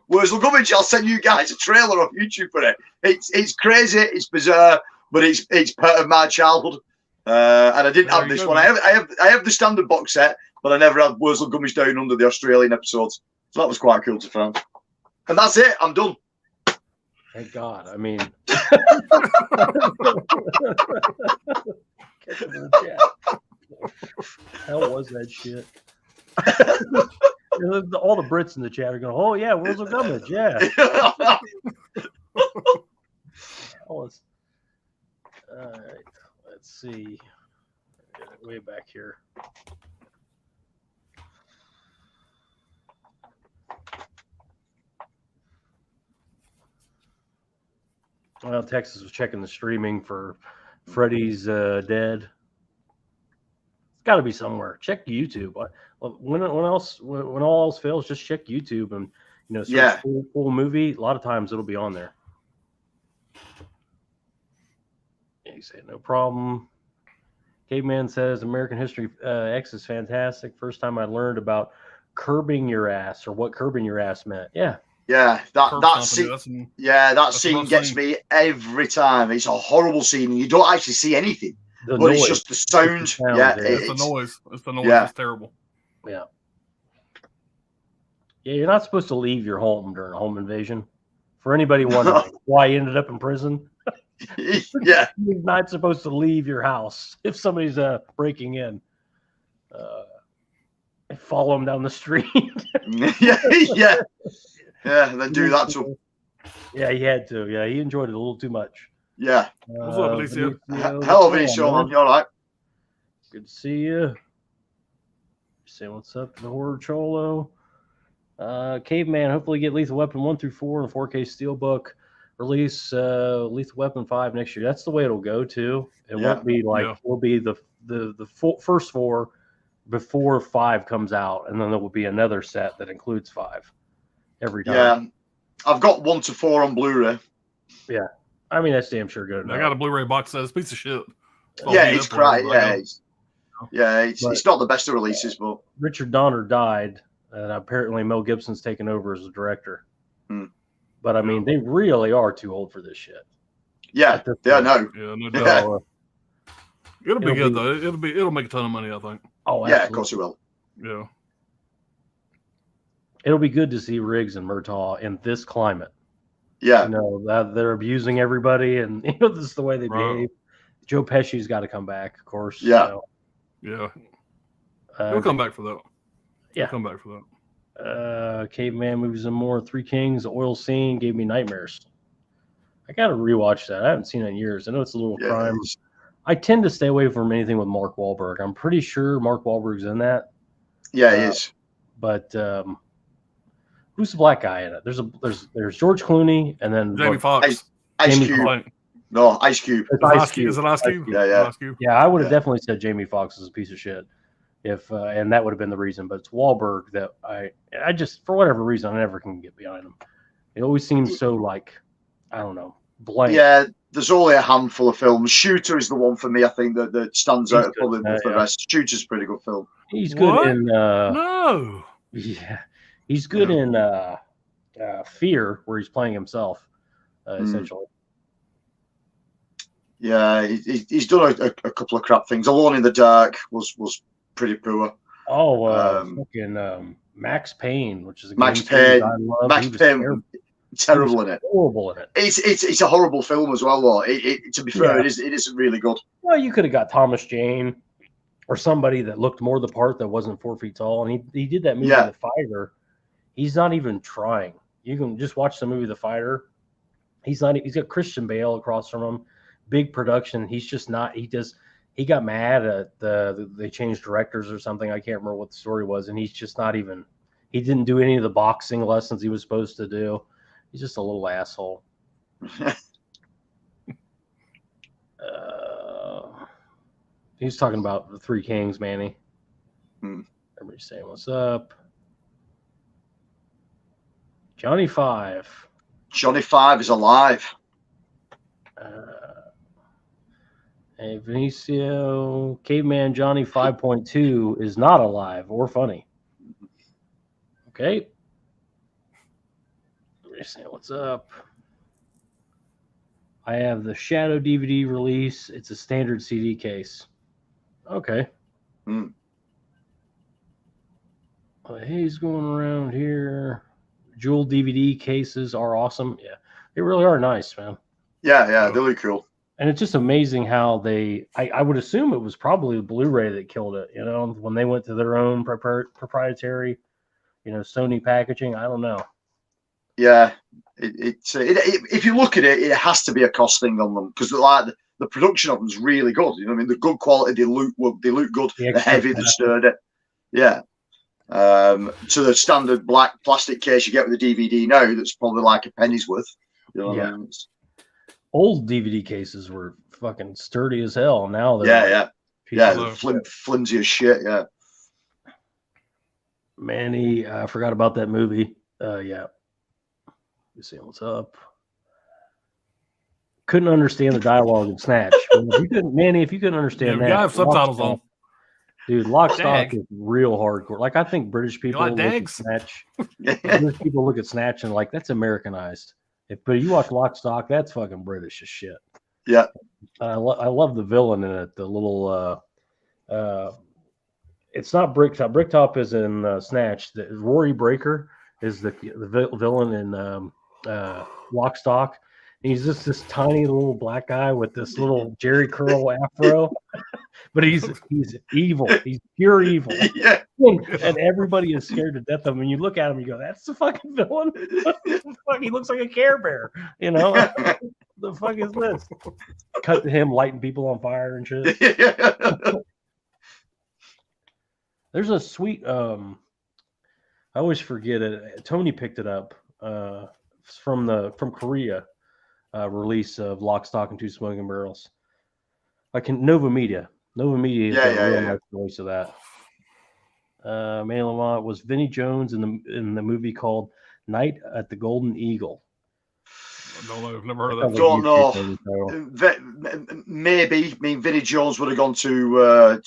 Worzel Gummidge, I'll send you guys a trailer off YouTube for it. It's crazy, it's bizarre, but it's part of my childhood. And I didn't have this one. I have the standard box set, but I never had Worzel Gummidge Down Under the Australian episodes. So that was quite cool to find. And that's it. I'm done. Thank God. I mean, hell was that shit? All the Brits in the chat are going, "Oh yeah, Worzel Gummidge, yeah." All right, let's see. Get it way back here. Well, Texas was checking the streaming for Freddy's Dead. It's got to be somewhere. Check YouTube. When all else fails, just check YouTube and search full movie. A lot of times it'll be on there. Yeah, you say no problem. Caveman says American History X is fantastic. First time I learned about curbing your ass or what curbing your ass meant. Yeah. Yeah, that scene gets me every time. It's a horrible scene, and you don't actually see anything. But it's just the sound. It's the noise. It's the noise. It's terrible. Yeah. Yeah, you're not supposed to leave your home during a home invasion. For anybody wondering why you ended up in prison, yeah, you're not supposed to leave your house if somebody's breaking in. Follow them down the street. yeah. Yeah, and then do that to him. Yeah, he had to. Yeah, he enjoyed it a little too much. Yeah. What's up, Alicia? Hell of a show, man. You all right? Good to see you. Say what's up to the Horror Cholo. Caveman, hopefully get Lethal Weapon 1 through 4 in the 4K Steelbook. Release Lethal Weapon 5 next year. That's the way it'll go, too. It won't be like, will be the first 4 before 5 comes out, and then there will be another set that includes 5. Every time. Yeah, I've got 1 to 4 on Blu-ray. Yeah, I mean that's damn sure good. I got a Blu-ray box set. It's a piece of shit. It's great. It's not the best of releases, but Richard Donner died, and apparently Mel Gibson's taken over as a director. But I mean, they really are too old for this shit. Yeah, no doubt. It'll be good though. It'll make a ton of money, I think. Oh, yeah, of course it will. Yeah. It'll be good to see Riggs and Murtaugh in this climate. Yeah. That they're abusing everybody, and this is the way they behave. Joe Pesci's got to come back, of course. Yeah. Yeah. He'll come back for that. Yeah. He'll come back for that. Caveman movies and more. Three Kings, the oil scene gave me nightmares. I got to rewatch that. I haven't seen it in years. I know it's a little crime. I tend to stay away from anything with Mark Wahlberg. I'm pretty sure Mark Wahlberg's in that. Yeah, he is. But who's the black guy in it? There's George Clooney and then Jamie Foxx. Ice Cube. No, Ice Cube. It's Ice Cube. Is it Ice Cube? Yeah. Yeah, I would have definitely said Jamie Foxx is a piece of shit. If and that would have been the reason. But it's Wahlberg that I just, for whatever reason, I never can get behind him. It always seems so like, I don't know, blank. Yeah, there's only a handful of films. Shooter is the one for me, I think, that stands out probably above the rest. Shooter's a pretty good film. He's good in no. Yeah. He's good in Fear, where he's playing himself, essentially. Yeah, he's done a couple of crap things. Alone in the Dark was pretty poor. Fucking Max Payne, which is a Max Payne. I love. Max Payne, terrible in it. Horrible in it. It's a horrible film as well, though. To be fair, it isn't really good. Well, you could have got Thomas Jane or somebody that looked more the part that wasn't 4 feet tall, and he did that movie, The Fighter. He's not even trying. You can just watch the movie The Fighter. He's got Christian Bale across from him. Big production. He's just not. He got mad at they changed directors or something. I can't remember what the story was, and he's just not even. He didn't do any of the boxing lessons he was supposed to do. He's just a little asshole. He's talking about the Three Kings, Manny. Everybody's saying what's up. Johnny Five. Johnny Five is alive. Hey, Vinicio, Caveman Johnny 5.2 is not alive or funny. Okay. Say what's up. I have the Shadow DVD release. It's a standard CD case. Okay. Hmm. He's going around here. Jewel DVD cases are awesome. Yeah, they really are nice, man. Yeah, they look cool. And it's just amazing how I would assume it was probably the Blu-ray that killed it, when they went to their own proprietary, Sony packaging. I don't know. Yeah, if you look at it, it has to be a cost thing on them because like the production of them is really good. You know what I mean? They're good quality. They look good. They're heavy. They're sturdy. Yeah. To the standard black plastic case you get with the DVD now, that's probably like a penny's worth. You know what I mean? Old DVD cases were fucking sturdy as hell. Now they're flimsy as shit. Yeah. Manny, I forgot about that movie. Yeah. Let's see what's up. Couldn't understand the dialogue in Snatch. If you couldn't understand that, you have subtitles on. Dude, Lock, Stock is real hardcore. Like I think British people look at Snatch. British people look at Snatch and like that's Americanized. But you watch Lock, Stock, that's fucking British as shit. Yeah. I love the villain in it. The little it's not Bricktop. Bricktop is in Snatch. Rory Breaker is the villain in Lock, Stock. He's just this tiny little black guy with this little Jerry curl afro, but he's evil. He's pure evil. Yeah. And everybody is scared to death of him. When you look at him, you go, "That's the fucking villain." He looks like a Care Bear. The fuck is this? Cut to him lighting people on fire and shit. There's a sweet. I always forget it. Tony picked it up from Korea. Release of Lock, Stock, and Two Smoking Barrels. Nova Media. Nova Media is a real nice release of that. Manny Lamont was Vinnie Jones in the movie called Night at the Golden Eagle. I don't know. I've never heard of that. Don't know. Maybe. I mean, Vinnie Jones would have gone to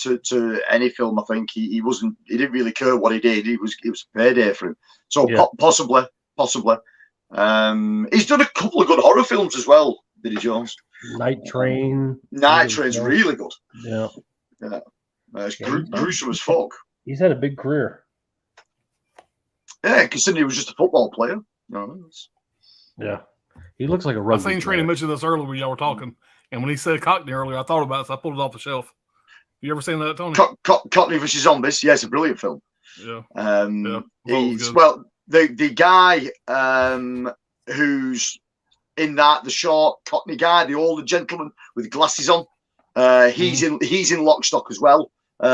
any film. I think he wasn't. He didn't really care what he did. It was a payday for him. So possibly. He's done a couple of good horror films as well, Vinnie Jones. Night Train. Night Train's really good. Yeah. It's gruesome as fuck. He's had a big career. Yeah, considering he was just a football player. Yeah. He looks like a rugby I seen Trina mention this earlier when y'all were talking, and when he said Cockney earlier, I thought about it, so I pulled it off the shelf. You ever seen that, Tony? Cockney vs. Zombies. Yeah, it's a brilliant film. Yeah. The guy who's in that, the short Cockney guy, the older gentleman with glasses on, he's in Lock, Stock as well.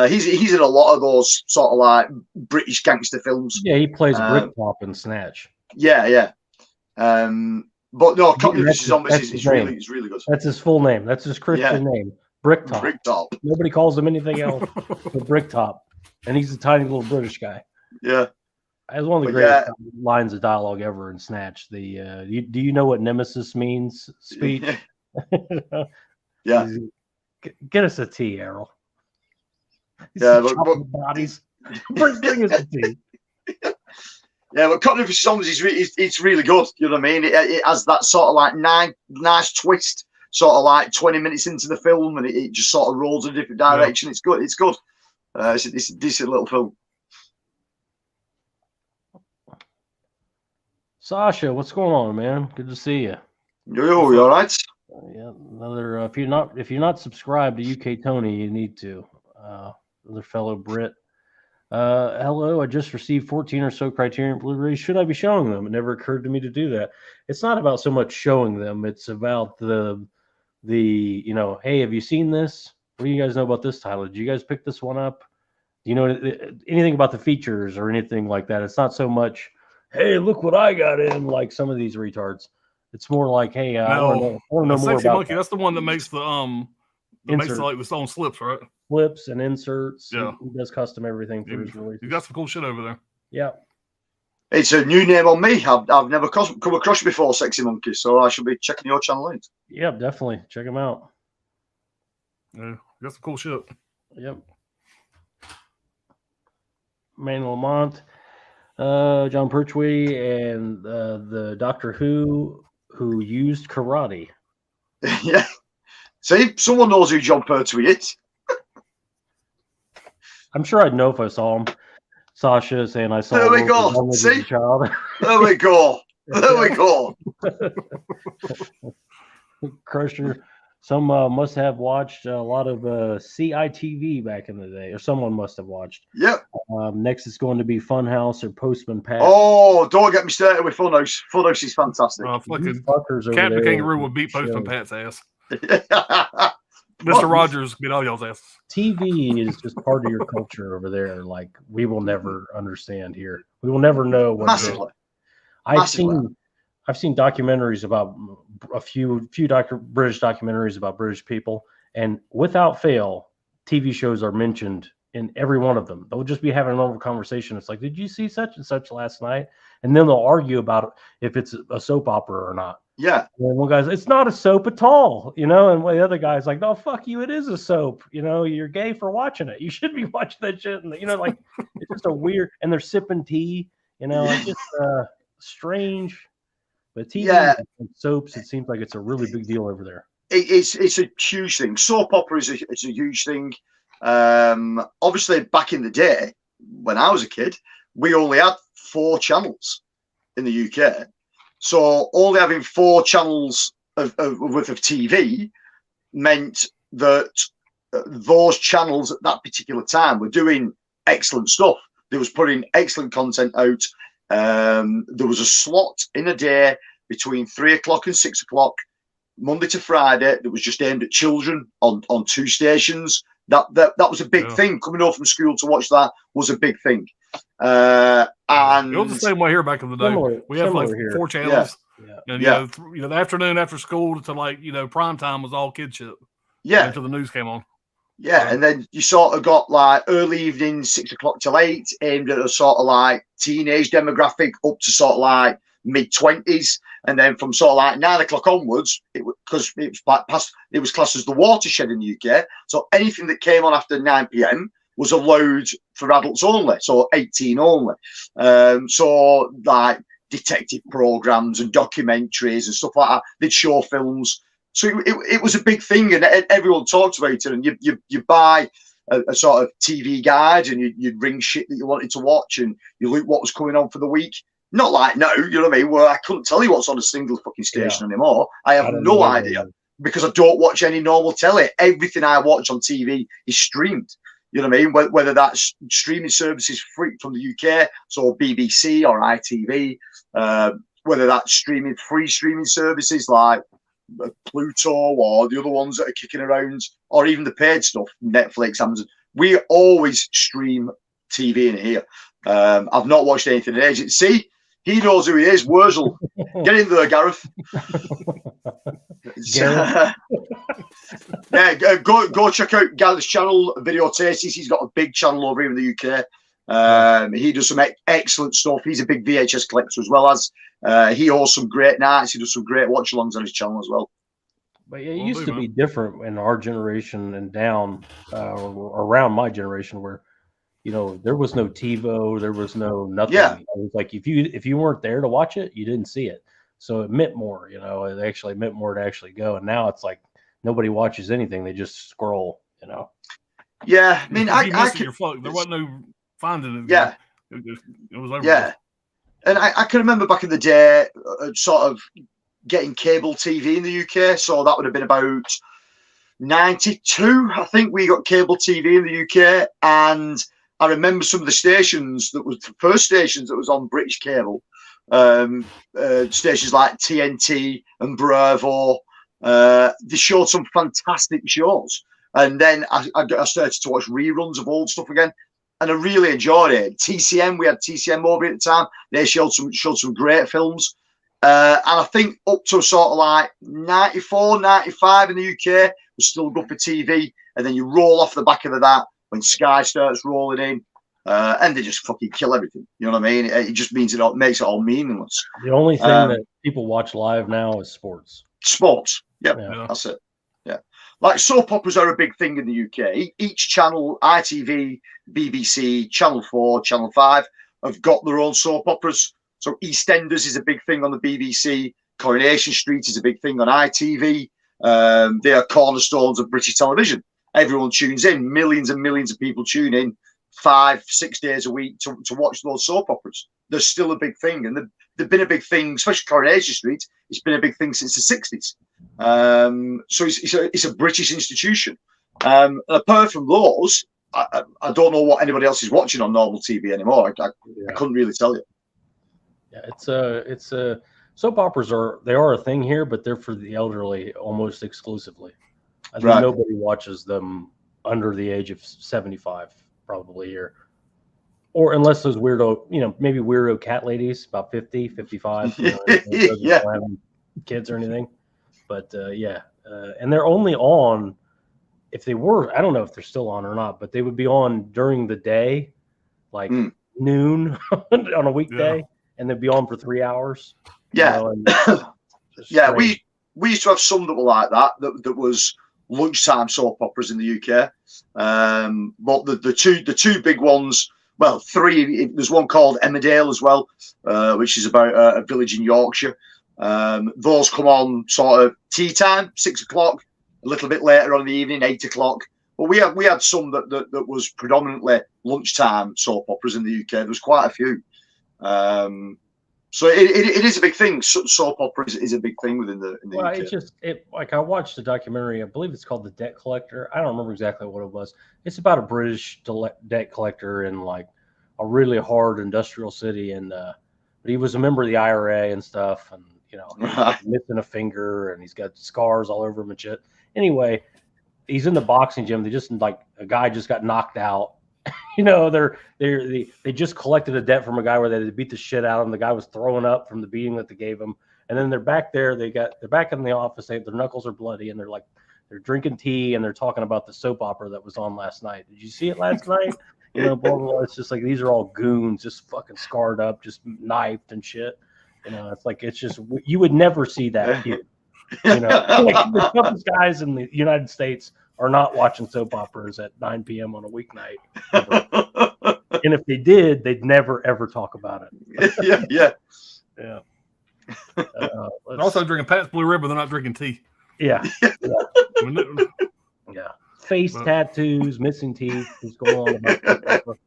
He's in a lot of those sort of like British gangster films. Yeah, he plays Bricktop in Snatch. Yeah. But no, Cockney vs. Zombies is really good. That's his full name. That's his Christian name. Bricktop. Nobody calls him anything else but Bricktop. And he's a tiny little British guy. Yeah. That's one of the greatest lines of dialogue ever in Snatch. Do you know what nemesis means? Speech. Yeah. Get us a tea, Errol. Yeah, but bodies. Bring us a tea. Yeah, but Cockney vs. Zombies it's really good. You know what I mean? It has that sort of like nice twist, sort of like 20 minutes into the film, and it just sort of rolls in a different direction. Yeah. It's good. It's good. It's a decent little film. Sasha, what's going on, man? Good to see you. Yo, you all right? Yeah, another. If you're not subscribed to UK Tony, you need to. Another fellow Brit. Hello, I just received 14 or so Criterion Blu-rays. Should I be showing them? It never occurred to me to do that. It's not about so much showing them. It's about the hey, have you seen this? What do you guys know about this title? Did you guys pick this one up? Do you know anything about the features or anything like that? It's not so much, hey, look what I got in, like some of these retards. It's more like, hey, I want to know more about Monkey, that's the one that makes the makes like the stone slips, right? Flips and inserts. Yeah. He does custom everything for his release. You got some cool shit over there. Yeah. It's a new name on me. I've never come across you before, Sexy Monkey, so I should be checking your channel out. Yeah, definitely. Check him out. Yeah, you got some cool shit. Yep. Manny Lamont, John Pertwee, and the Doctor Who used karate. Yeah. See, someone knows who John Pertwee is. I'm sure I'd know if I saw him. Sasha saying I saw. There we Worzel go. Gummidge as See? a child. There we go. There we go. Crusher. Some must have watched a lot of CITV back in the day, or someone must have watched. Yep. Next is going to be Funhouse or Postman Pat. Oh, don't get me started with Funhouse. Funhouse is fantastic. Fucking Fuckers over Captain there Kangaroo would beat Postman show. Pat's ass. Yeah. Mr. Rogers beat all y'all's ass. TV is just part of your culture over there. Like we will never understand here. We will never know what. Massively. I've seen documentaries about a few British documentaries about British people, and without fail, TV shows are mentioned in every one of them. They'll just be having an normal conversation. It's like, did you see such and such last night? And then they'll argue about if it's a soap opera or not. Yeah. And one guy's, it's not a soap at all, and the other guy's like, no, fuck you, it is a soap. You're gay for watching it. You should be watching that shit. And like it's just a weird. And they're sipping tea. It's just strange. But TV and soaps, it seems like it's a really big deal over there. It's a huge thing. Soap opera is a huge thing. Obviously, back in the day, when I was a kid, we only had 4 channels in the UK. So only having 4 channels worth of TV meant that those channels at that particular time were doing excellent stuff. They was putting excellent content out. There was a slot in a day between 3 o'clock and 6 o'clock, Monday to Friday, that was just aimed at children on 2 stations. That was a big thing. Coming home from school to watch that was a big thing. And it was the same way here back in the day. We had like 4 channels. And the afternoon after school to prime time was all kid shit. Yeah. Until the news came on. Yeah, and then you sort of got like early evening, 6 o'clock till 8, aimed at a sort of like teenage demographic up to sort of like mid-20s, and then from sort of like 9 o'clock onwards, because it was classed as the watershed in the UK. So anything that came on after 9 p.m. was allowed for adults only, so 18 only. So like detective programs and documentaries and stuff like that. They'd show films. So it was a big thing, and everyone talked about it. And you buy a sort of TV guide, and you'd ring shit that you wanted to watch, and you look what was coming on for the week. Not like now, you know what I mean? Where I couldn't tell you what's on a single fucking station anymore. I have no idea because I don't watch any normal telly. Everything I watch on TV is streamed. You know what I mean? Whether that's streaming services free from the UK, so BBC or ITV, whether that's free streaming services like Pluto or the other ones that are kicking around, or even the paid stuff, Netflix, Amazon. We always stream TV in here. I've not watched anything in ages. See, he knows who he is. Worzel, get in there, Gareth. Go check out Gareth's channel, Video Tasties. He's got a big channel over here in the UK. He does some excellent stuff. He's a big VHS collector as well as. He hosts some great nights. He does some great watch-alongs on his channel as well. But it used to be different in our generation and down, around my generation, where there was no TiVo, there was no nothing. Yeah. It was like if you weren't there to watch it, you didn't see it. So it meant more. It actually meant more to actually go. And now it's like nobody watches anything; they just scroll. Yeah, I mean, there wasn't no finding it. Yeah, it was over. Yeah. And I can remember back in the day, sort of getting cable TV in the UK. So that would have been about 92. I think we got cable TV in the UK. And I remember some of the stations that was the first stations that was on British cable. Stations like TNT and Bravo. They showed some fantastic shows. And then I started to watch reruns of old stuff again. And I really enjoyed it. TCM, we had TCM over at the time. They showed some great films. And I think up to sort of like 94, 95 in the UK was still good for TV. And then you roll off the back of that when Sky starts rolling in. And they just fucking kill everything. You know what I mean? It just means it makes it all meaningless. The only thing that people watch live now is sports. Sports. Yep, yeah, that's it. Yeah. Like soap operas are a big thing in the UK. Each channel, ITV, BBC, Channel 4, Channel 5, have got their own soap operas. So EastEnders is a big thing on the BBC. Coronation Street is a big thing on ITV. They are cornerstones of British television. Everyone tunes in. Millions and millions of people tune in 5-6 days a week to watch those soap operas. They're still a big thing, and they've been a big thing, especially Coronation Street. It's been a big thing since the 60s. So it's a British institution. Apart from those, I don't know what anybody else is watching on normal TV anymore. I couldn't really tell you. Yeah, it's soap operas are a thing here, but they're for the elderly almost exclusively. I think nobody watches them under the age of 75 probably here, or unless those weirdo, maybe weirdo cat ladies about 50, 55, yeah, don't have kids or anything. But and they're only on. If they were, I don't know if they're still on or not, but they would be on during the day, like noon on a weekday, and they'd be on for 3 hours. Yeah, yeah. We used to have some that were like that was lunchtime soap operas in the UK. But the two big ones, well, three. There's one called Emmerdale as well, which is about a village in Yorkshire. Those come on sort of tea time, 6 o'clock. A little bit later on in the evening, 8 o'clock. But we had some that was predominantly lunchtime soap operas in the UK. There was quite a few. So it is a big thing. Soap opera is a big thing within the UK. It's just like I watched the documentary. I believe it's called The Debt Collector. I don't remember exactly what it was. It's about a British debt collector in like a really hard industrial city, and but he was a member of the IRA and stuff, and he's missing a finger, and he's got scars all over him and shit. Anyway, he's in the boxing gym. They just like a guy just got knocked out. They just collected a debt from a guy where they beat the shit out of him. The guy was throwing up from the beating that they gave him, and then they're back there. They're back in the office. Their knuckles are bloody, and they're drinking tea and they're talking about the soap opera that was on last night. Did you see it last night? Blah, blah, blah. It's just like these are all goons, just fucking scarred up, just knifed and shit. It's just you would never see that here. Like the toughest guys in the United States are not watching soap operas at 9 p.m. on a weeknight. And if they did, they'd never ever talk about it. Yeah. They're also drinking Pat's Blue Ribbon. They're not drinking tea. Yeah. Face tattoos, missing teeth. What's going on about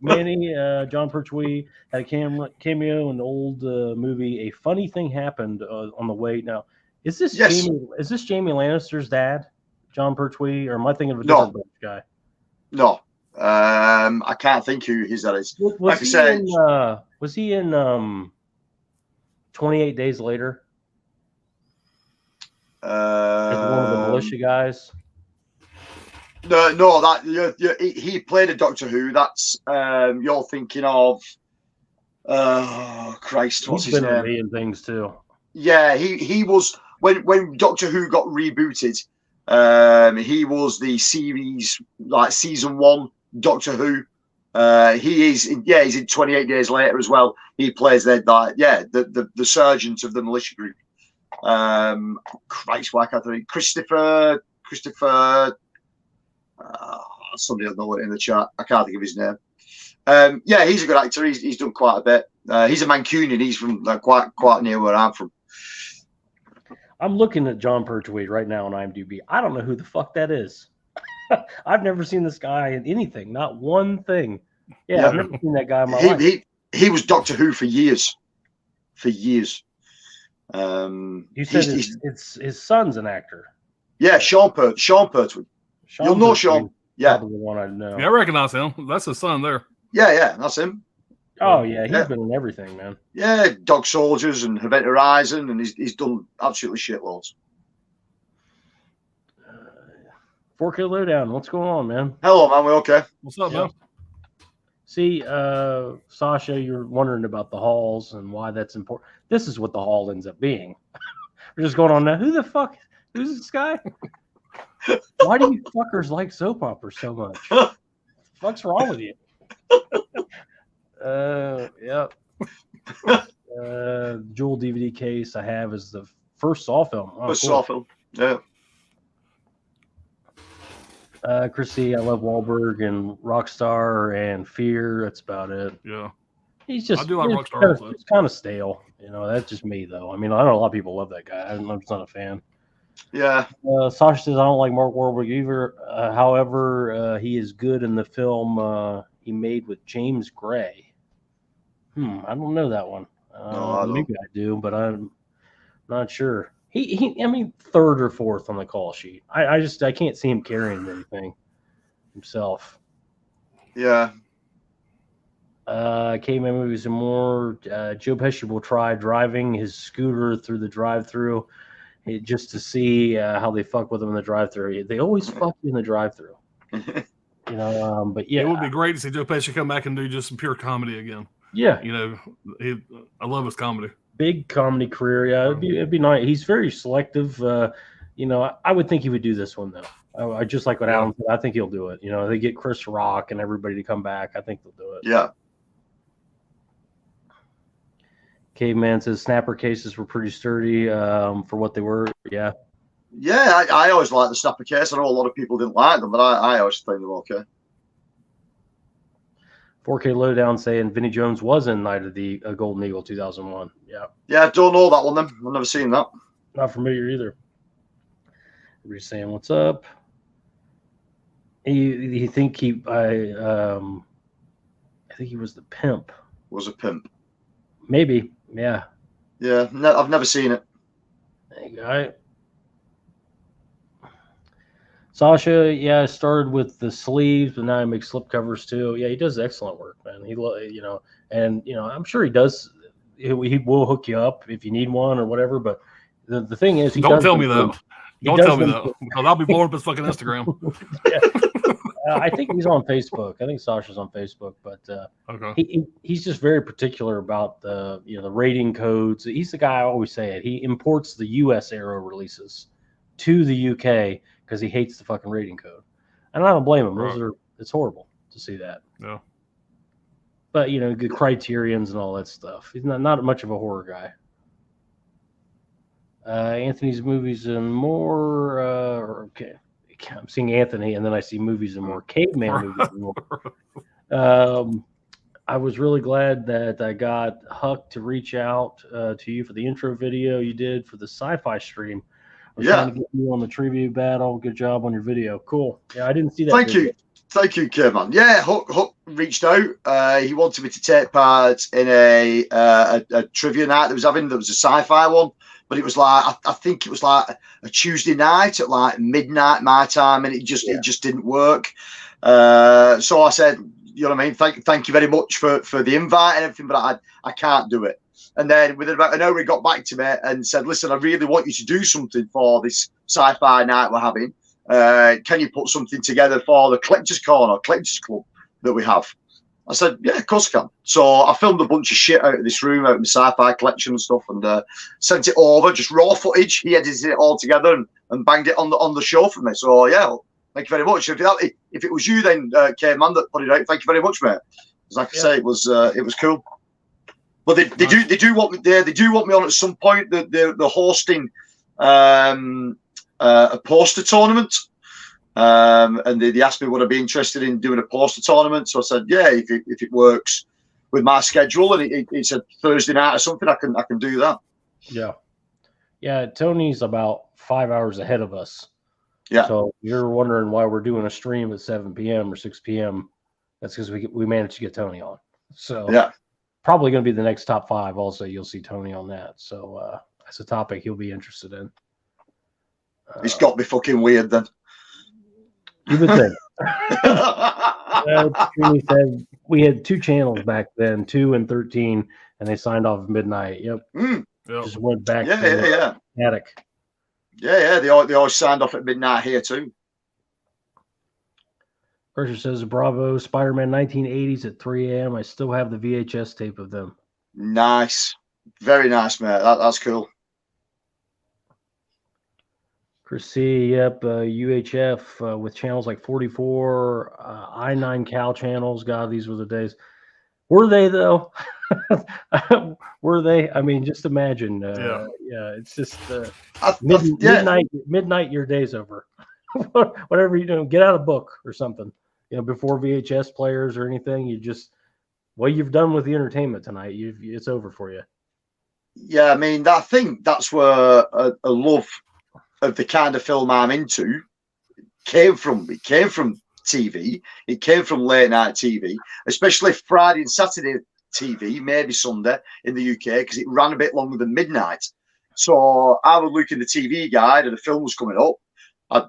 Manny, John Pertwee had a cameo in the old movie A Funny Thing Happened on the way. Now, is this Jamie Lannister's dad, John Pertwee, or am I thinking of a different guy? No, I can't think who his dad is. Was he in 28 Days Later? As one of the militia guys. No, he played a Doctor Who. That's you're thinking of. Christ, what's his name? He's been in things too. Yeah, he was when Doctor Who got rebooted. He was the series like season 1 Doctor Who. He's in 28 Days Later as well. He plays the sergeant of the militia group. Christ, why can't I think? Christopher. Somebody will know it in the chat. I can't think of his name. He's a good actor. He's done quite a bit. He's a Mancunian. He's from quite near where I'm from. I'm looking at John Pertwee right now on IMDb. I don't know who the fuck that is. I've never seen this guy in anything, not one thing. I've never seen that guy in my life. He was Doctor Who for years. You said his son's an actor. Yeah, Sean Pertwee. You'll know Sean. Yeah, probably the one I know. Yeah, I recognize him. That's his son there. Yeah, that's him. Oh yeah, he's been in everything, man. Yeah, Dog Soldiers and Event Horizon, and he's done absolutely shitloads. 4K Lowdown, what's going on, man? Hello, man. We okay? What's up, man? See, Sasha, you're wondering about the halls and why that's important. This is what the hall ends up being. We're just going on now. Who's this guy? Why do you fuckers like soap operas so much? What the fuck's wrong with you? Jewel DVD case I have is the first Saw film. First Saw film, yeah. Chrissy, I love Wahlberg and Rockstar and Fear. That's about it. Yeah. He's just, I do like Rockstar also. It's kind of stale. That's just me, though. I mean, I know a lot of people love that guy. I'm just not a fan. Yeah. Sasha says, I don't like Mark Wahlberg either. However, he is good in the film he made with James Gray. I don't know that one. No, I don't. Maybe I do, but I'm not sure. I mean, third or fourth on the call sheet. I can't see him carrying anything himself. Yeah. Caveman movies and more. Joe Pesci will try driving his scooter through the drive-through just to see how they fuck with him in the drive-through. They always fuck you in the drive-through. But yeah, it would be great to see Joe Pesci come back and do just some pure comedy again. Yeah, I love his comedy. Big comedy career. Yeah, it'd be nice. He's very selective. I would think he would do this one though. I just like what Alan said. I think he'll do it. They get Chris Rock and everybody to come back. I think they'll do it. Yeah. Caveman says snapper cases were pretty sturdy for what they were. Yeah. Yeah, I always liked the snapper case. I know a lot of people didn't like them, but I always think they were okay. 4K Lowdown saying Vinnie Jones was in Night of the Golden Eagle 2001. Yeah. Yeah, I don't know that one then. I've never seen that. Not familiar either. Everybody's saying, what's up? You think I think he was the pimp. Was a pimp. Maybe. Yeah. Yeah, no, I've never seen it. There you go. Sasha, yeah, started with the sleeves, but now he makes slip covers too. Yeah, he does excellent work, man. I'm sure he does. He will hook you up if you need one or whatever. But the thing is, don't tell me that. Don't tell me that because I'll be blowing up his fucking Instagram. I think he's on Facebook. I think Sasha's on Facebook, but okay. He's just very particular about the rating codes. He's the guy I always say it. He imports the U.S. Aero releases to the UK because he hates the fucking rating code, and I don't blame him. Right. It's horrible to see that. Yeah. But good Criterions and all that stuff. He's not much of a horror guy. Anthony's movies and more. Okay, I'm seeing Anthony, and then I see movies and more. Caveman movies and more. I was really glad that I got Huck to reach out to you for the intro video you did for the sci-fi stream. I was trying to get you on the trivia battle. Good job on your video. Cool. Yeah, I didn't see that. Thank you, Caveman. Yeah, Huck reached out. He wanted me to take part in a trivia night that was having. There was a sci-fi one. But it was like I think it was like a Tuesday night at like midnight my time, and it just didn't work. So I said, you know what I mean? Thank you very much for the invite and everything, but I can't do it. And then within about an hour, he got back to me and said, listen, I really want you to do something for this sci-fi night we're having. Can you put something together for the Collectors Corner, Collectors Club that we have? I said, yeah, of course I can. So I filmed a bunch of shit out of this room, out of my sci-fi collection and stuff, and sent it over, just raw footage. He edited it all together and banged it on the show for me. So yeah, thank you very much. If it was you then, K-Man, that put it out, thank you very much, mate. Because like I say, it was cool. But they do want me on at some point. They're hosting a poster tournament. And they asked me would I be interested in doing a poster tournament. So I said, yeah, if it works with my schedule, and it's a Thursday night or something, I can do that. Yeah. Tony's about 5 hours ahead of us. Yeah. So you're wondering why we're doing a stream at 7 p.m. or 6 p.m. That's because we managed to get Tony on. So yeah, probably going to be the next top 5. Also, you'll see Tony on that. So that's a topic he'll be interested in. It's got to be fucking weird then. You would think. He said we had 2 channels back then, 2 and 13, and they signed off at midnight. Yep. Just went back to the attic. Yeah. They always signed off at midnight here too. Berkshire says, Bravo, Spider-Man 1980s at 3 a.m. I still have the VHS tape of them. Nice. Very nice, mate. That's cool. Chris C, yep, UHF with channels like 44, I9 Cal channels. God, these were the days. Were they, though? Were they? I mean, just imagine. It's just midnight, your day's over. Whatever you do, get out a book or something. Before VHS players or anything, you've done with the entertainment tonight. It's over for you. Yeah, I mean, I think that's where a love of the kind of film I'm into came from TV. It came from late night TV, especially Friday and Saturday TV, maybe Sunday in the UK, because it ran a bit longer than midnight. So I would look in the TV guide and the film was coming up.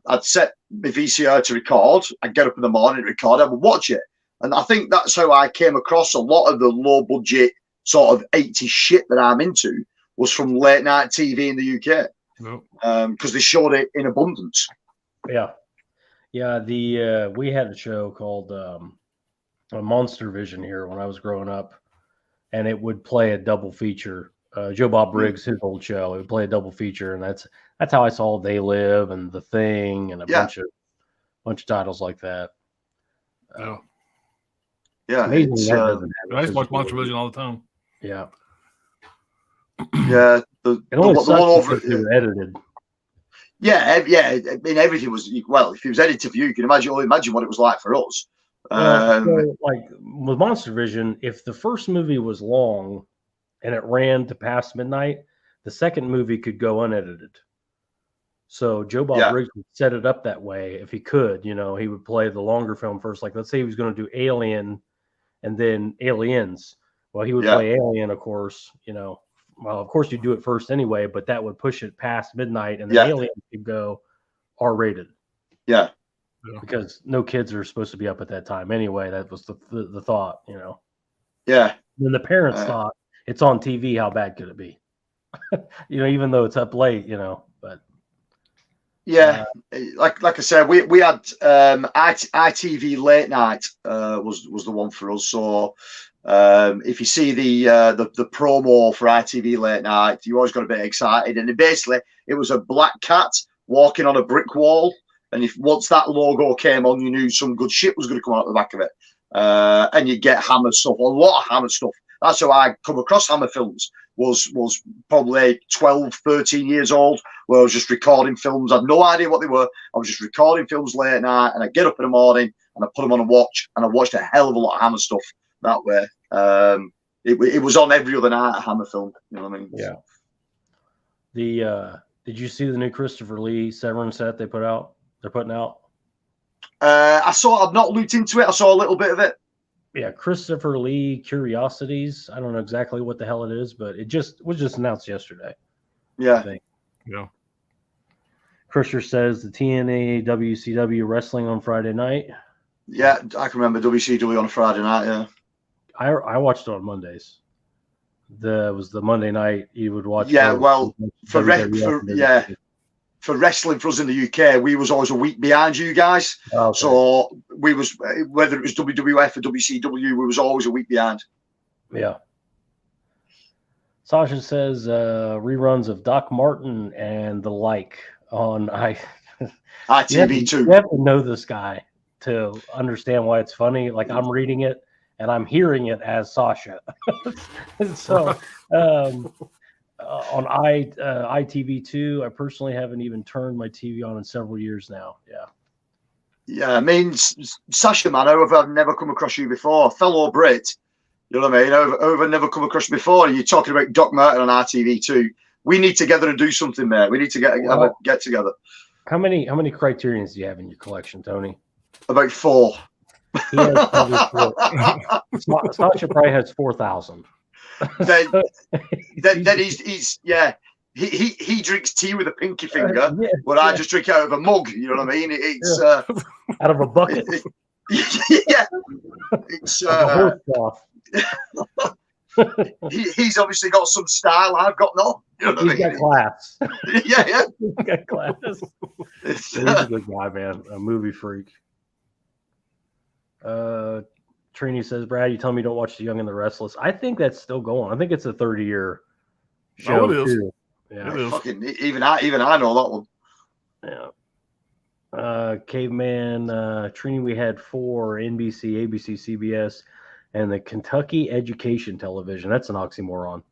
I'd set my VCR to record. I'd get up in the morning and record. I would watch it. And I think that's how I came across a lot of the low budget sort of 80s shit that I'm into was from late night TV in the UK. Because they showed it in abundance. Yeah. We had a show called Monster Vision here when I was growing up, and it would play a double feature. Joe Bob Briggs, his old show, it would play a double feature, and that's how I saw They Live and The Thing and a bunch of titles like that. I watch Monster Vision all the time. Yeah. Yeah. The one over edited. Yeah. I mean, everything was if it was edited for you can imagine what it was like for us. So, like with Monster Vision, if the first movie was long and it ran to past midnight, the second movie could go unedited. So Joe Bob Briggs would set it up that way if he could. He would play the longer film first. Like, let's say he was going to do Alien and then Aliens. Well, he would play Alien, of course. Well, of course you do it first anyway, but that would push it past midnight, and then Alien could go R-rated. Yeah. Because no kids are supposed to be up at that time anyway. That was the thought, Yeah. Then the parents thought, it's on TV, how bad could it be? Even though it's up late, but. Yeah, like I said, we had ITV late night was the one for us. So if you see the promo for ITV late night, you always got a bit excited. And basically, it was a black cat walking on a brick wall. And once that logo came on, you knew some good shit was going to come out the back of it. And you get Hammer stuff, a lot of Hammer stuff. That's how I come across Hammer films. Was probably 12, 13 years old, where I was just recording films. I had no idea what they were. I was just recording films late at night, and I get up in the morning and I put them on a watch, and I watched a hell of a lot of Hammer stuff that way. It was on every other night, a Hammer film. You know what I mean? Yeah. Did you see the new Christopher Lee Severin set they're putting out? I've not looked into it. I saw a little bit of it. Yeah, Christopher Lee Curiosities. I don't know exactly what the hell it is, but it was just announced yesterday. Yeah. I think. Yeah. Christopher says the TNA WCW wrestling on Friday night. Yeah, I can remember WCW on a Friday night. Yeah. I watched it on Mondays. It was the Monday night you would watch. Yeah, for wrestling for us in the UK, we was always a week behind you guys. Okay. So we was, whether it was WWF or WCW, we was always a week behind. Yeah. Sasha says reruns of Doc Martin and the like on ITV2. You have to know this guy to understand why it's funny. Like, I'm reading it and I'm hearing it as Sasha. So on ITV2, I personally haven't even turned my TV on in several years now. Yeah, I mean, Sasha, man, I've never come across you before. Fellow Brit, you know what I mean? I've never come across you before. You're talking about Doc Martin on ITV2. We need together to do something, mate. We need to have a get together. How many Criterions do you have in your collection, Tony? About 4. He has probably 4. Sasha probably has 4,000. Then he's he drinks tea with a pinky finger, but I just drink out of a mug. You know what I mean? It's out of a bucket. Yeah, it's he's obviously got some style. I've got none. You know what I mean? Got class. Yeah. He's got class. He's a good guy, man. A movie freak. Trini says, Brad, you tell me you don't watch The Young and the Restless. I think that's still going. I think it's a 30-year show. Oh, it is. Too. Yeah. It is. Fucking, even I know that one. Yeah. Caveman, Trini, we had 4: NBC, ABC, CBS, and the Kentucky Education Television. That's an oxymoron.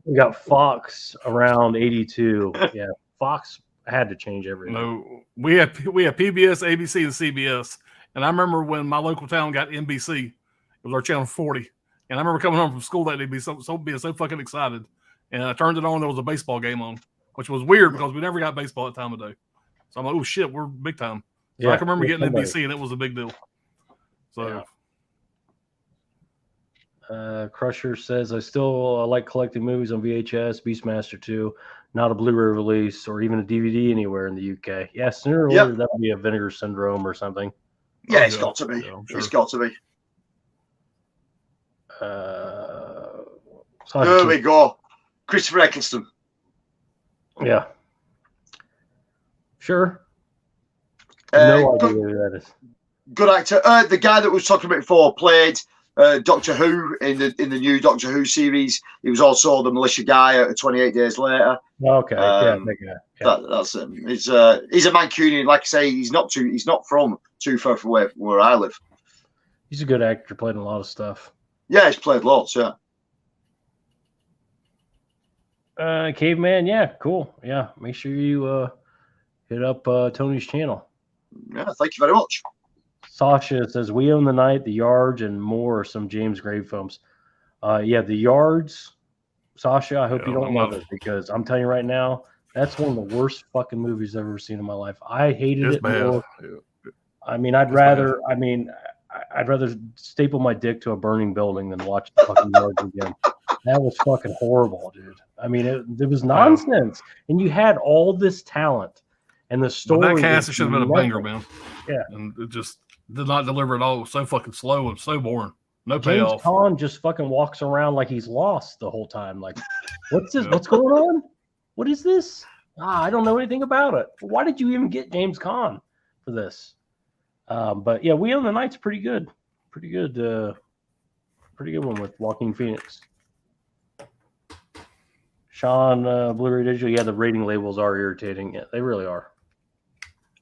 We got Fox around 82. Yeah, Fox had to change everything. No, we have PBS, ABC, and CBS. And I remember when my local town got NBC, it was our channel 40. And I remember coming home from school that day being so fucking excited. and I turned it on. There was a baseball game on, which was weird because we never got baseball at time of day. So I'm like, oh shit, we're big time. So I can remember getting NBC, and it was a big deal. So. Crusher says, I still like collecting movies on VHS, Beastmaster 2, not a Blu-ray release or even a DVD anywhere in the UK. Yeah, sooner or later that would be a Vinegar Syndrome or something. Yeah, it's got to be. Yeah, sure. It's got to be. There we go. Christopher Eccleston. Yeah. Sure. No idea who that is. Good actor. The guy that we was talking about before played Doctor Who in the new Doctor Who series. He was also the militia guy at 28 Days Later. Okay, that guy. That's him. He's a Mancunian. Like I say, he's not from too far from where I live. He's a good actor. Played in a lot of stuff. Yeah, he's played lots. Yeah. Caveman. Yeah, cool. Yeah, make sure you hit up Tony's channel. Yeah, thank you very much. Sasha says, We Own the Night, The Yards, and more are some James Gray films. Yeah, The Yards, Sasha, I hope you don't love it because I'm telling you right now, that's one of the worst fucking movies I've ever seen in my life. I hated it more. I mean, I'd rather staple my dick to a burning building than watch the fucking Yards again. That was fucking horrible, dude. I mean, it was nonsense. And you had all this talent. And the story. But that cast should have been a banger, man. Yeah. And it just did not deliver at all. It was so fucking slow and so boring. No payoff. James Caan just fucking walks around like he's lost the whole time. Like, what's this? What's going on? What is this? I don't know anything about it. Why did you even get James Caan for this? But yeah, We Own the Night's pretty good. Pretty good one with Joaquin Phoenix. Sean, Blu-ray Digital, yeah, the rating labels are irritating. Yeah, they really are.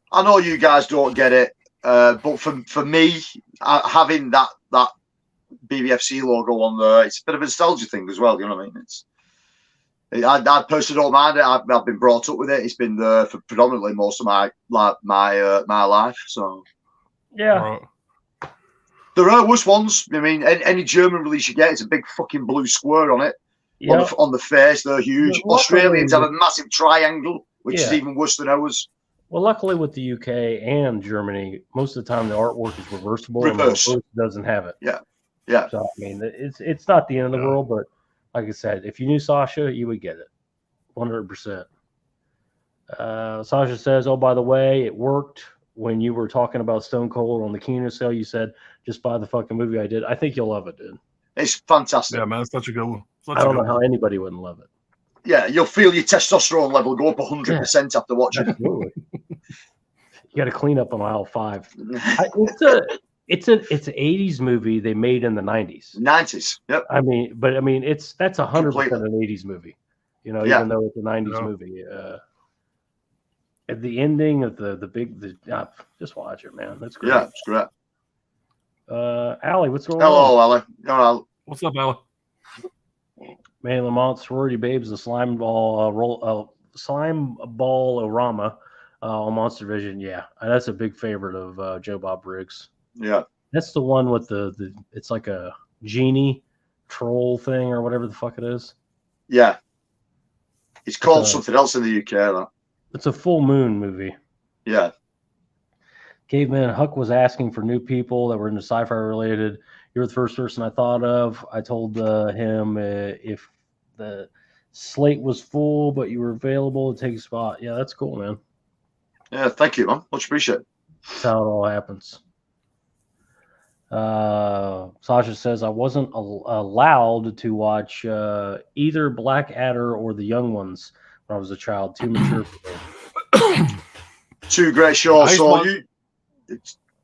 I know you guys don't get it, but for me, having that BBFC logo on there, it's a bit of a nostalgia thing as well. You know what I mean? I personally don't mind it. I've been brought up with it. It's been there for predominantly most of my life. So yeah, there are worse ones. I mean, any German release you get, it's a big fucking blue square on it. Yep. On the face, they're huge. Yeah, Australians have a massive triangle, which is even worse than ours. Well, luckily with the UK and Germany, most of the time the artwork is reversible. Reverse. And the doesn't have it. Yeah, yeah. So I mean, it's not the end of the world, but like I said, if you knew Sasha, you would get it, 100%. Sasha says, "Oh, by the way, it worked when you were talking about Stone Cold on the Kino sale. You said just buy the fucking movie I did. I think you'll love it, dude. It's fantastic. Yeah, man, it's such a good one. I don't know how anybody wouldn't love it. Yeah, you'll feel your testosterone level go up 100% after watching. Absolutely. You got to clean up on aisle 5. It's an 80s movie they made in the 90s. 90s. Yep. I mean, that's 100% an 80s movie. You know, even though it's a 90s movie. At the ending of just watch it, man. That's great. Yeah, it's great. Allie, what's going on? Allie. Hello. What's up, Allie? Man, Lamont Sorority Babes, the slime ball orama on Monster Vision. Yeah, that's a big favorite of Joe Bob Briggs. Yeah, that's the one with the it's like a genie troll thing or whatever the fuck it is. Yeah, it's called something else in the UK. That it's a full moon movie. Yeah. Caveman Huck was asking for new people that were into sci-fi related. You're the first person I thought of. I told him if the slate was full, but you were available to take a spot. Yeah, that's cool, man. Yeah, thank you, man. Much appreciated. That's how it all happens. Sasha says, I wasn't allowed to watch either Blackadder or The Young Ones when I was a child. Too mature for me. Two great shows. So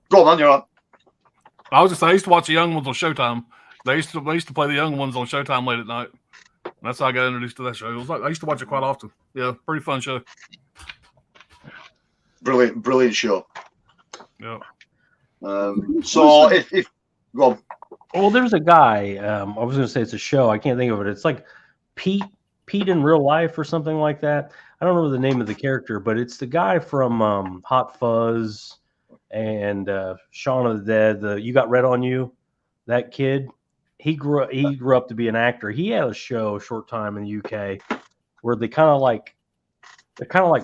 go on, man, you're on. I was just saying, I used to watch the Young Ones on Showtime. They used to play the Young Ones on Showtime late at night. And that's how I got introduced to that show. It was I used to watch it quite often. Yeah, pretty fun show. Brilliant show. Yeah. So if go on. Well, there's a guy. I was going to say it's a show. I can't think of it. It's like Pete in real life or something like that. I don't remember the name of the character, but it's the guy from Hot Fuzz and Shaun of the Dead. You Got Red on You. That kid. he grew up to be an actor. He had a show a short time in the UK where they're kind of like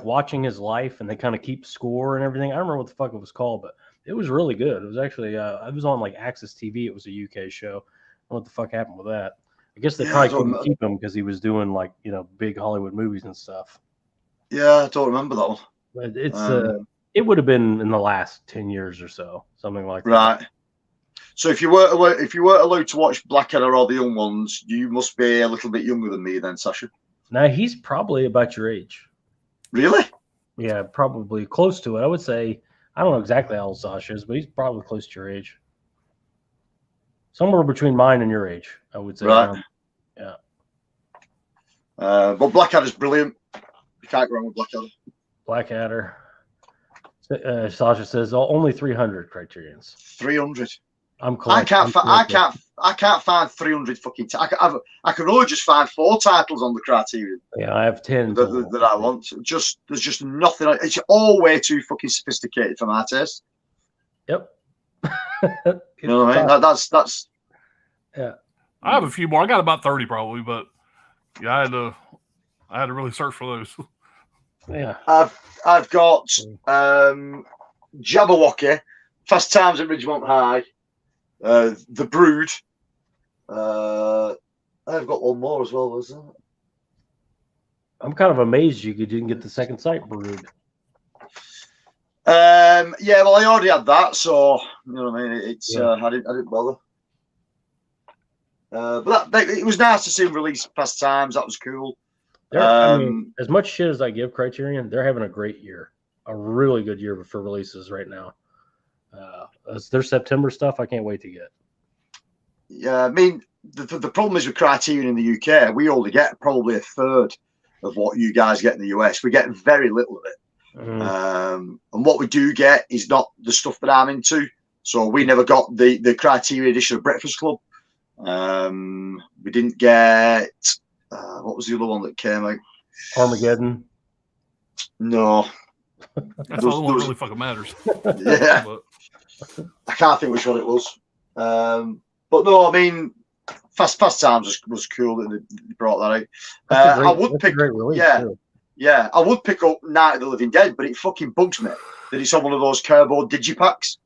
watching his life, and they kind of keep score and everything. I don't remember what the fuck it was called, but it was really good. It was actually it was on like Access TV. It was a UK show. I don't know what the fuck happened with that. I guess they probably couldn't keep him because he was doing like, you know, big Hollywood movies and stuff. Yeah, I don't remember that one. But it's it would have been in the last 10 years or so, something like that. Right. So if you were allowed to watch Blackadder or the young ones, you must be a little bit younger than me then, Sasha. Now he's probably about your age. Really? Yeah, probably close to it. I would say, I don't know exactly how old Sasha is, but he's probably close to your age. Somewhere between mine and your age, I would say. Right. Yeah. But Blackadder's brilliant. You can't go wrong with Blackadder. Blackadder. Sasha says only 300 Criterions. 300. I can't find 300 fucking. I can only just find 4 titles on the Criterion. Yeah, I have 10 that I want. There's just nothing. It's all way too fucking sophisticated for my taste. Yep. You know what I mean? That's. Yeah. I have a few more. I got about 30 probably, but yeah, I had to really search for those. Yeah. I've got Jabberwocky, Fast Times at Ridgemont High, The Brood. I've got one more as well, wasn't it? I'm kind of amazed you didn't get the Second Sight Brood. Yeah, well, I already had that, so you know what I mean. It's I didn't bother. But it was nice to see him release Past Times. That was cool. I mean, as much shit as I give Criterion, they're having a great year, a really good year for releases right now. Their September stuff, I can't wait to get. Yeah, I mean, the problem is with Criterion in the UK, we only get probably a third of what you guys get in the US. We get very little of it. Mm-hmm. And what we do get is not the stuff that I'm into. So we never got the Criterion edition of Breakfast Club. We didn't get what was the other one that came out? Armageddon. No. That's all the one that really fucking matters. Yeah. I can't think which one it was. But no, I mean, Fast Times was cool that they brought that out. I would pick, yeah, I would pick up Night of the Living Dead, but it fucking bugs me that it's on one of those cardboard digipacks.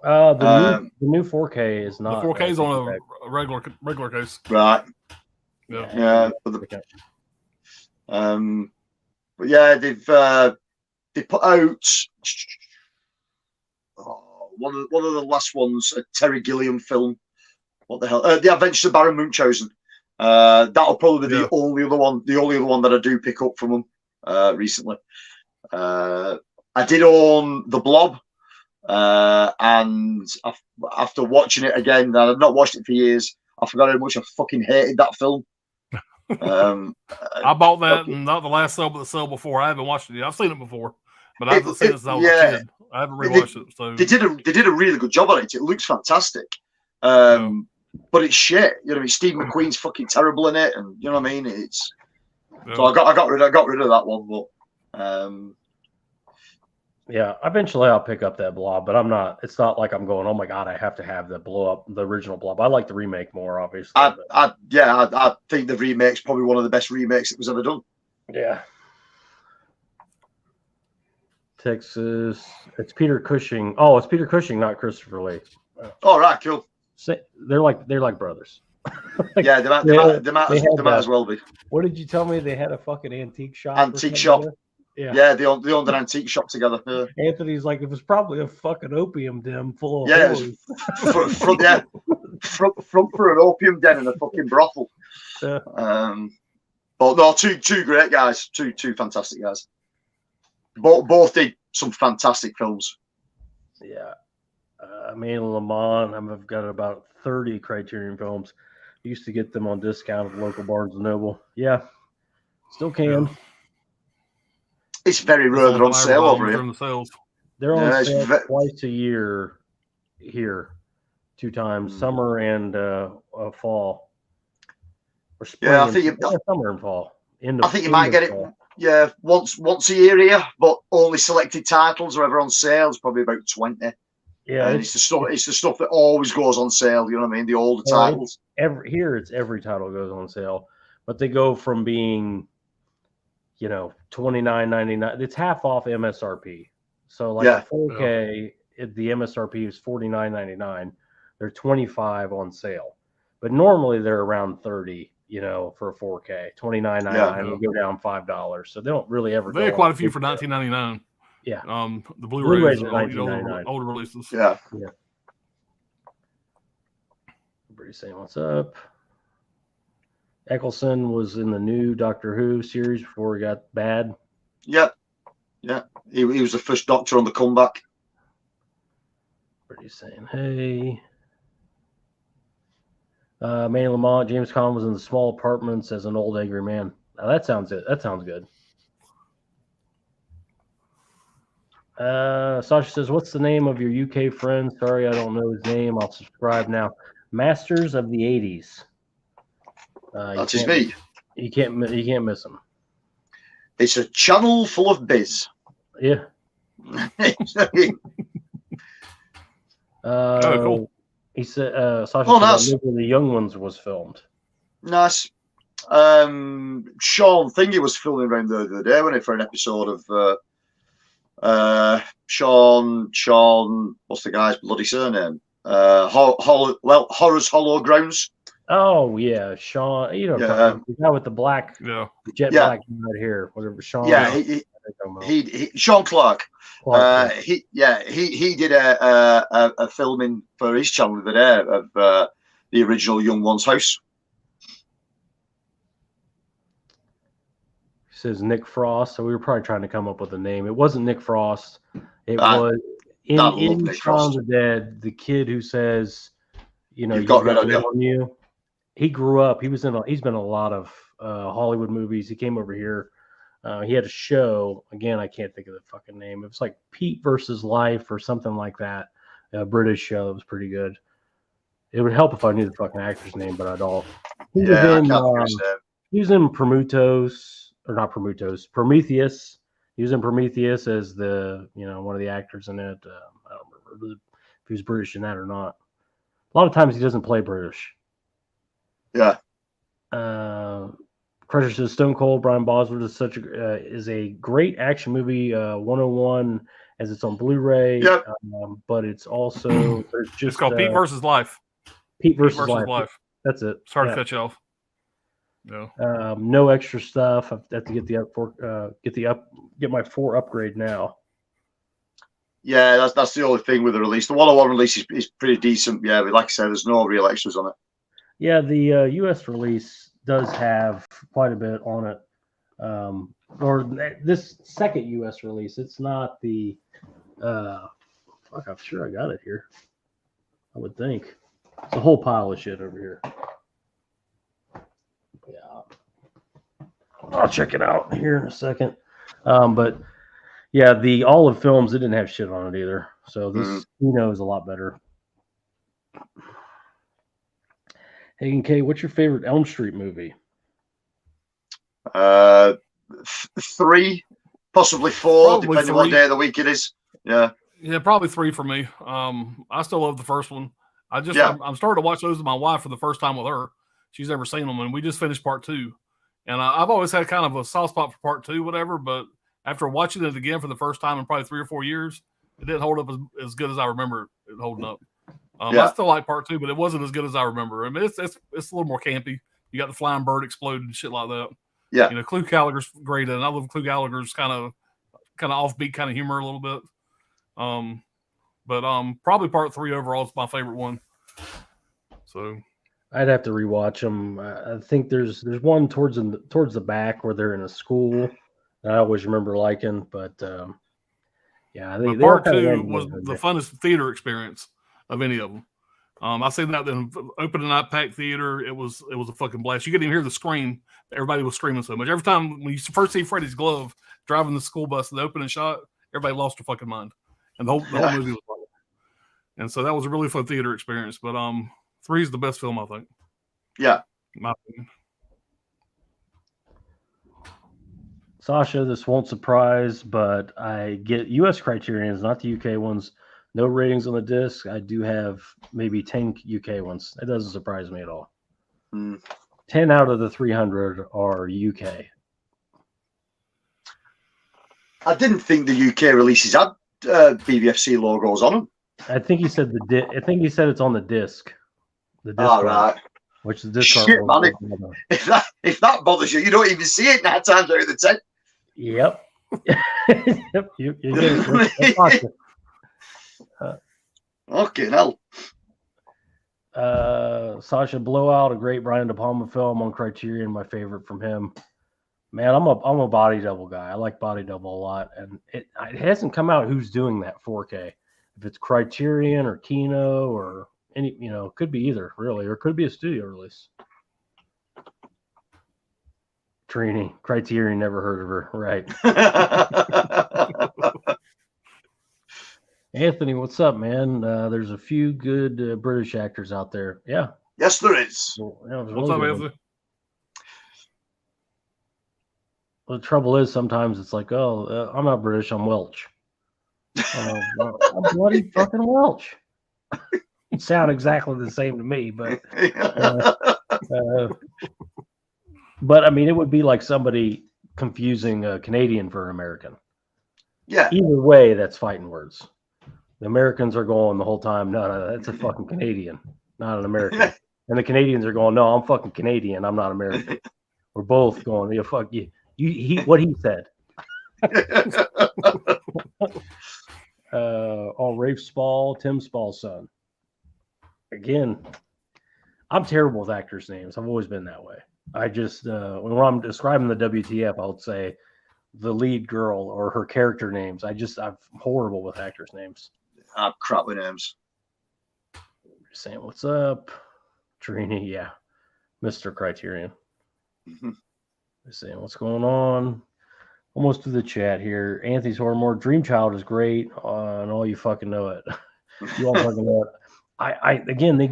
The new 4K is not. The 4K is on a regular case. Right. Yeah. But yeah, they put out one of the last ones, a Terry Gilliam film. What the hell? The Adventures of Baron Munchausen. That'll probably be the only other one that I do pick up from them recently. I did own The Blob, and after watching it again, I've not watched it for years. I forgot how much I fucking hated that film. I bought that, and not the last sale, but the sale before. I haven't watched it yet. I've seen it before, but I haven't seen it since I was a kid. I haven't rewatched it. So they did a really good job on it. It looks fantastic. But it's shit. You know, Steve McQueen's fucking terrible in it, and you know what I mean. It's so I got rid of that one, but yeah, eventually I'll pick up that Blob, but I'm not. It's not like I'm going, oh my god, I have to have the original Blob. I like the remake more, obviously. I think the remake's probably one of the best remakes that was ever done. Yeah. Texas. It's Peter Cushing. Oh, it's Peter Cushing, not Christopher Lee. All right, cool. They're like brothers. Yeah, they might as well be. What did you tell me? They had a fucking antique shop. Antique shop. Yeah, they owned an antique shop together. Yeah. Anthony's like, it was probably a fucking opium den full of front for an opium den and a fucking brothel. Yeah. But no, two great guys, two fantastic guys. Both did some fantastic films. Yeah. Me and Lamont, I've got about 30 Criterion films. Used to get them on discount at local Barnes & Noble. Yeah, still can. Yeah. It's very rare they're on sale over here. They're on sale twice a year here, 2 times, summer and fall. Or spring. Yeah, I think summer and fall. I think you might get it. Yeah, once a year here, but only selected titles are ever on sale. It's probably about 20. Yeah, and it's the stuff that always goes on sale. You know what I mean? The older titles. It's every title goes on sale, but they go from being, $29.99. It's half off MSRP. So like a 4K, the MSRP is $49.99. They're $25 on sale, but normally they're around $30. For a 4K, $29.99 will go down $5. So they don't really ever. They had quite a few for $19.99. Yeah. The Blu-rays are $19.99. Older releases. Yeah. Everybody's saying what's up. Eccleston was in the new Doctor Who series before he got bad. Yeah. He was the first Doctor on the comeback. Everybody's saying, hey. Manny Lamont, James Conn was in the small apartments as an old angry man. Now that sounds good. Sasha says, what's the name of your UK friend? Sorry, I don't know his name. I'll subscribe now. Masters of the 80s. That's his beat. You can't miss him. It's a channel full of biz. Yeah. Cool. He said, Sasha nice. said the Young Ones was filmed. Nice. Sean Thingy was filming around the other day, wasn't it, for an episode of Sean, what's the guy's bloody surname? Horror's Hollow Grounds. Oh yeah, Sean. The guy with the black, jet black right here, whatever. Sean. Yeah, he Sean Clark. He did a filming for his channel the other day of the original Young Ones house. He says Nick Frost. So we were probably trying to come up with a name. It wasn't Nick Frost. It was in Shaun of the Dead. The kid who says, you've got rid of you. He grew up. He's been in a lot of Hollywood movies. He came over here. He had a show. Again, I can't think of the fucking name. It was like Pete versus Life or something like that. A British show. It was pretty good. It would help if I knew the fucking actor's name, but I don't. He was in Prometheus. He was in Prometheus as the one of the actors in it. I don't remember if he was British in that or not. A lot of times he doesn't play British. Yeah. Crusher says Stone Cold Brian Bosworth is a great action movie 101 as it's on Blu-ray. Yep. But it's also it's called Pete versus Life. Pete versus Life. That's it. Sorry to cut you off. No. No extra stuff. I have to get my 4 upgrade now. Yeah, that's the only thing with the release. The 101 release is pretty decent. Yeah, but like I said, there's no real extras on it. Yeah, the US release does have quite a bit on it. Or this second US release, it's not the I'm sure I got it here. I would think. It's a whole pile of shit over here. Yeah. I'll check it out here in a second. But yeah, the Olive Films, it didn't have shit on it either. So this is a lot better. Hagen K, what's your favorite Elm Street movie? 3, possibly 4, depending on what day of the week it is. Yeah. Yeah, probably 3 for me. I still love the first one. I'm starting to watch those with my wife for the first time with her. She's never seen them, and we just finished part 2. And I've always had kind of a soft spot for part 2, whatever. But after watching it again for the first time in probably 3 or 4 years, it didn't hold up as good as I remember it holding up. I still like part 2, but it wasn't as good as I remember. I mean, it's a little more campy. You got the flying bird exploding and shit like that. Yeah. Clu Gallagher's great, and I love Clu Gallagher's kind of offbeat kind of humor a little bit. But probably part 3 overall is my favorite one. So I'd have to rewatch them. I think there's one towards the back where they're in a school that I always remember liking, but part 2 was the funnest theater experience of any of them. I seen that in opening night packed theater. It was a fucking blast. You couldn't even hear the scream. Everybody was screaming so much. Every time when you first see Freddie's glove driving the school bus, the opening shot, everybody lost their fucking mind, and the whole movie was like that. And so that was a really fun theater experience. But 3 is the best film, I think. Yeah, in my opinion. Sasha, this won't surprise, but I get U.S. Criterions, not the UK ones. No ratings on the disc. I do have maybe 10 UK ones. It doesn't surprise me at all. 10 out of the 300 are UK. I didn't think the UK releases had BBFC logos on them. I think he said I think he said it's on the disc. The disc All art, right. which the disc art. Shit, man. If that bothers you, you don't even see it 9 times out of the 10. Yep. Yep. You get it. Okay, now. Sasha Blowout, a great Brian De Palma film on Criterion, my favorite from him. Man, I'm a body double guy. I like body double a lot, and it hasn't come out who's doing that 4K. If it's Criterion or Kino or any, it could be either really, or it could be a studio release. Trini, Criterion, never heard of her, right? Anthony, what's up, man? There's a few good British actors out there. Yeah. Yes, there is. What's up, Anthony? Well, the trouble is sometimes it's like, I'm not British, I'm Welsh. I'm bloody fucking Welsh. You sound exactly the same to me, but I mean, it would be like somebody confusing a Canadian for an American. Yeah. Either way, that's fighting words. The Americans are going the whole time, no, that's a fucking Canadian, not an American. And the Canadians are going, no, I'm fucking Canadian, I'm not American. We're both going, yeah, fuck you. What he said. Rafe Spall, Tim Spall's son. Again, I'm terrible with actors' names. I've always been that way. I just when I'm describing the WTF, I would say the lead girl or her character names. I'm horrible with actors' names. I'm crap with names. Just saying, what's up, Trini? Yeah, Mr. Criterion. Just saying, what's going on? Almost to the chat here. Anthony's Hormore, Dream Child is great, and all you fucking know it. You all fucking know it. Again, they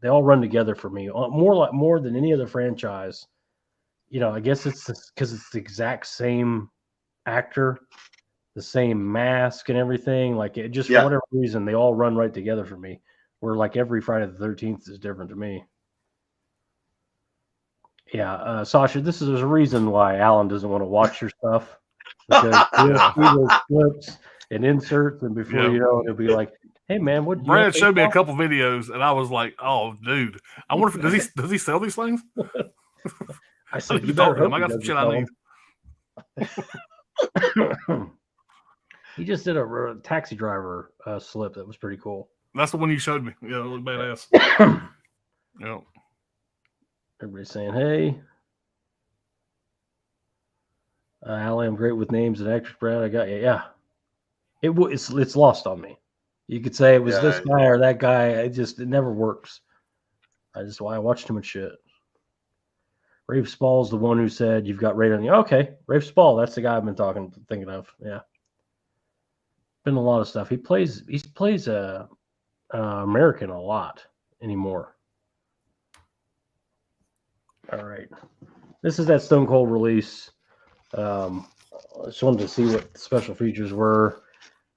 all run together for me. More than any other franchise. I guess it's because it's the exact same actor, the same mask and everything. Like it just for whatever reason, they all run right together for me. Where like every Friday the 13th is different to me. Yeah, Sasha, there's a reason why Alan doesn't want to watch your stuff because he'll see those clips and inserts, and before you know it, he'll be like, "Hey, man, what?" Brad showed me a couple videos, and I was like, "Oh, dude, I wonder if does he sell these things?" I said, "You better. I got some shit I need." He just did a taxi driver slip that was pretty cool. That's the one you showed me. Yeah, it looked badass. Yeah. Everybody's saying, hey. Allie, I'm great with names and actors, Brad. I got you. Yeah. It's lost on me. You could say it was this guy or that guy. It never works. That's why I watch too much shit. Rafe Spall's the one who said you've got rated on you. Okay. Rafe Spall, that's the guy I've been thinking of. Yeah. Been a lot of stuff. He plays American a lot anymore. All right. This is that Stone Cold release. I just wanted to see what the special features were.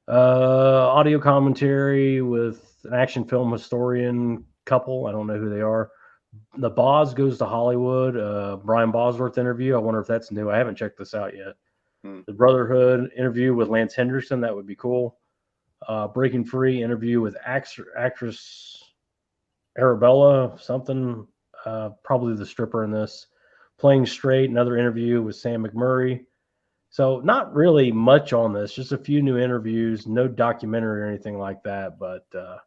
Audio commentary with an action film historian couple. I don't know who they are. The Boz Goes to Hollywood. Brian Bosworth interview. I wonder if that's new. I haven't checked this out yet. The Brotherhood interview with Lance Henderson. That would be cool. Breaking Free interview with actress Arabella something. Probably the stripper in this. Playing Straight, another interview with Sam McMurray. So not really much on this, just a few new interviews, no documentary or anything like that. But I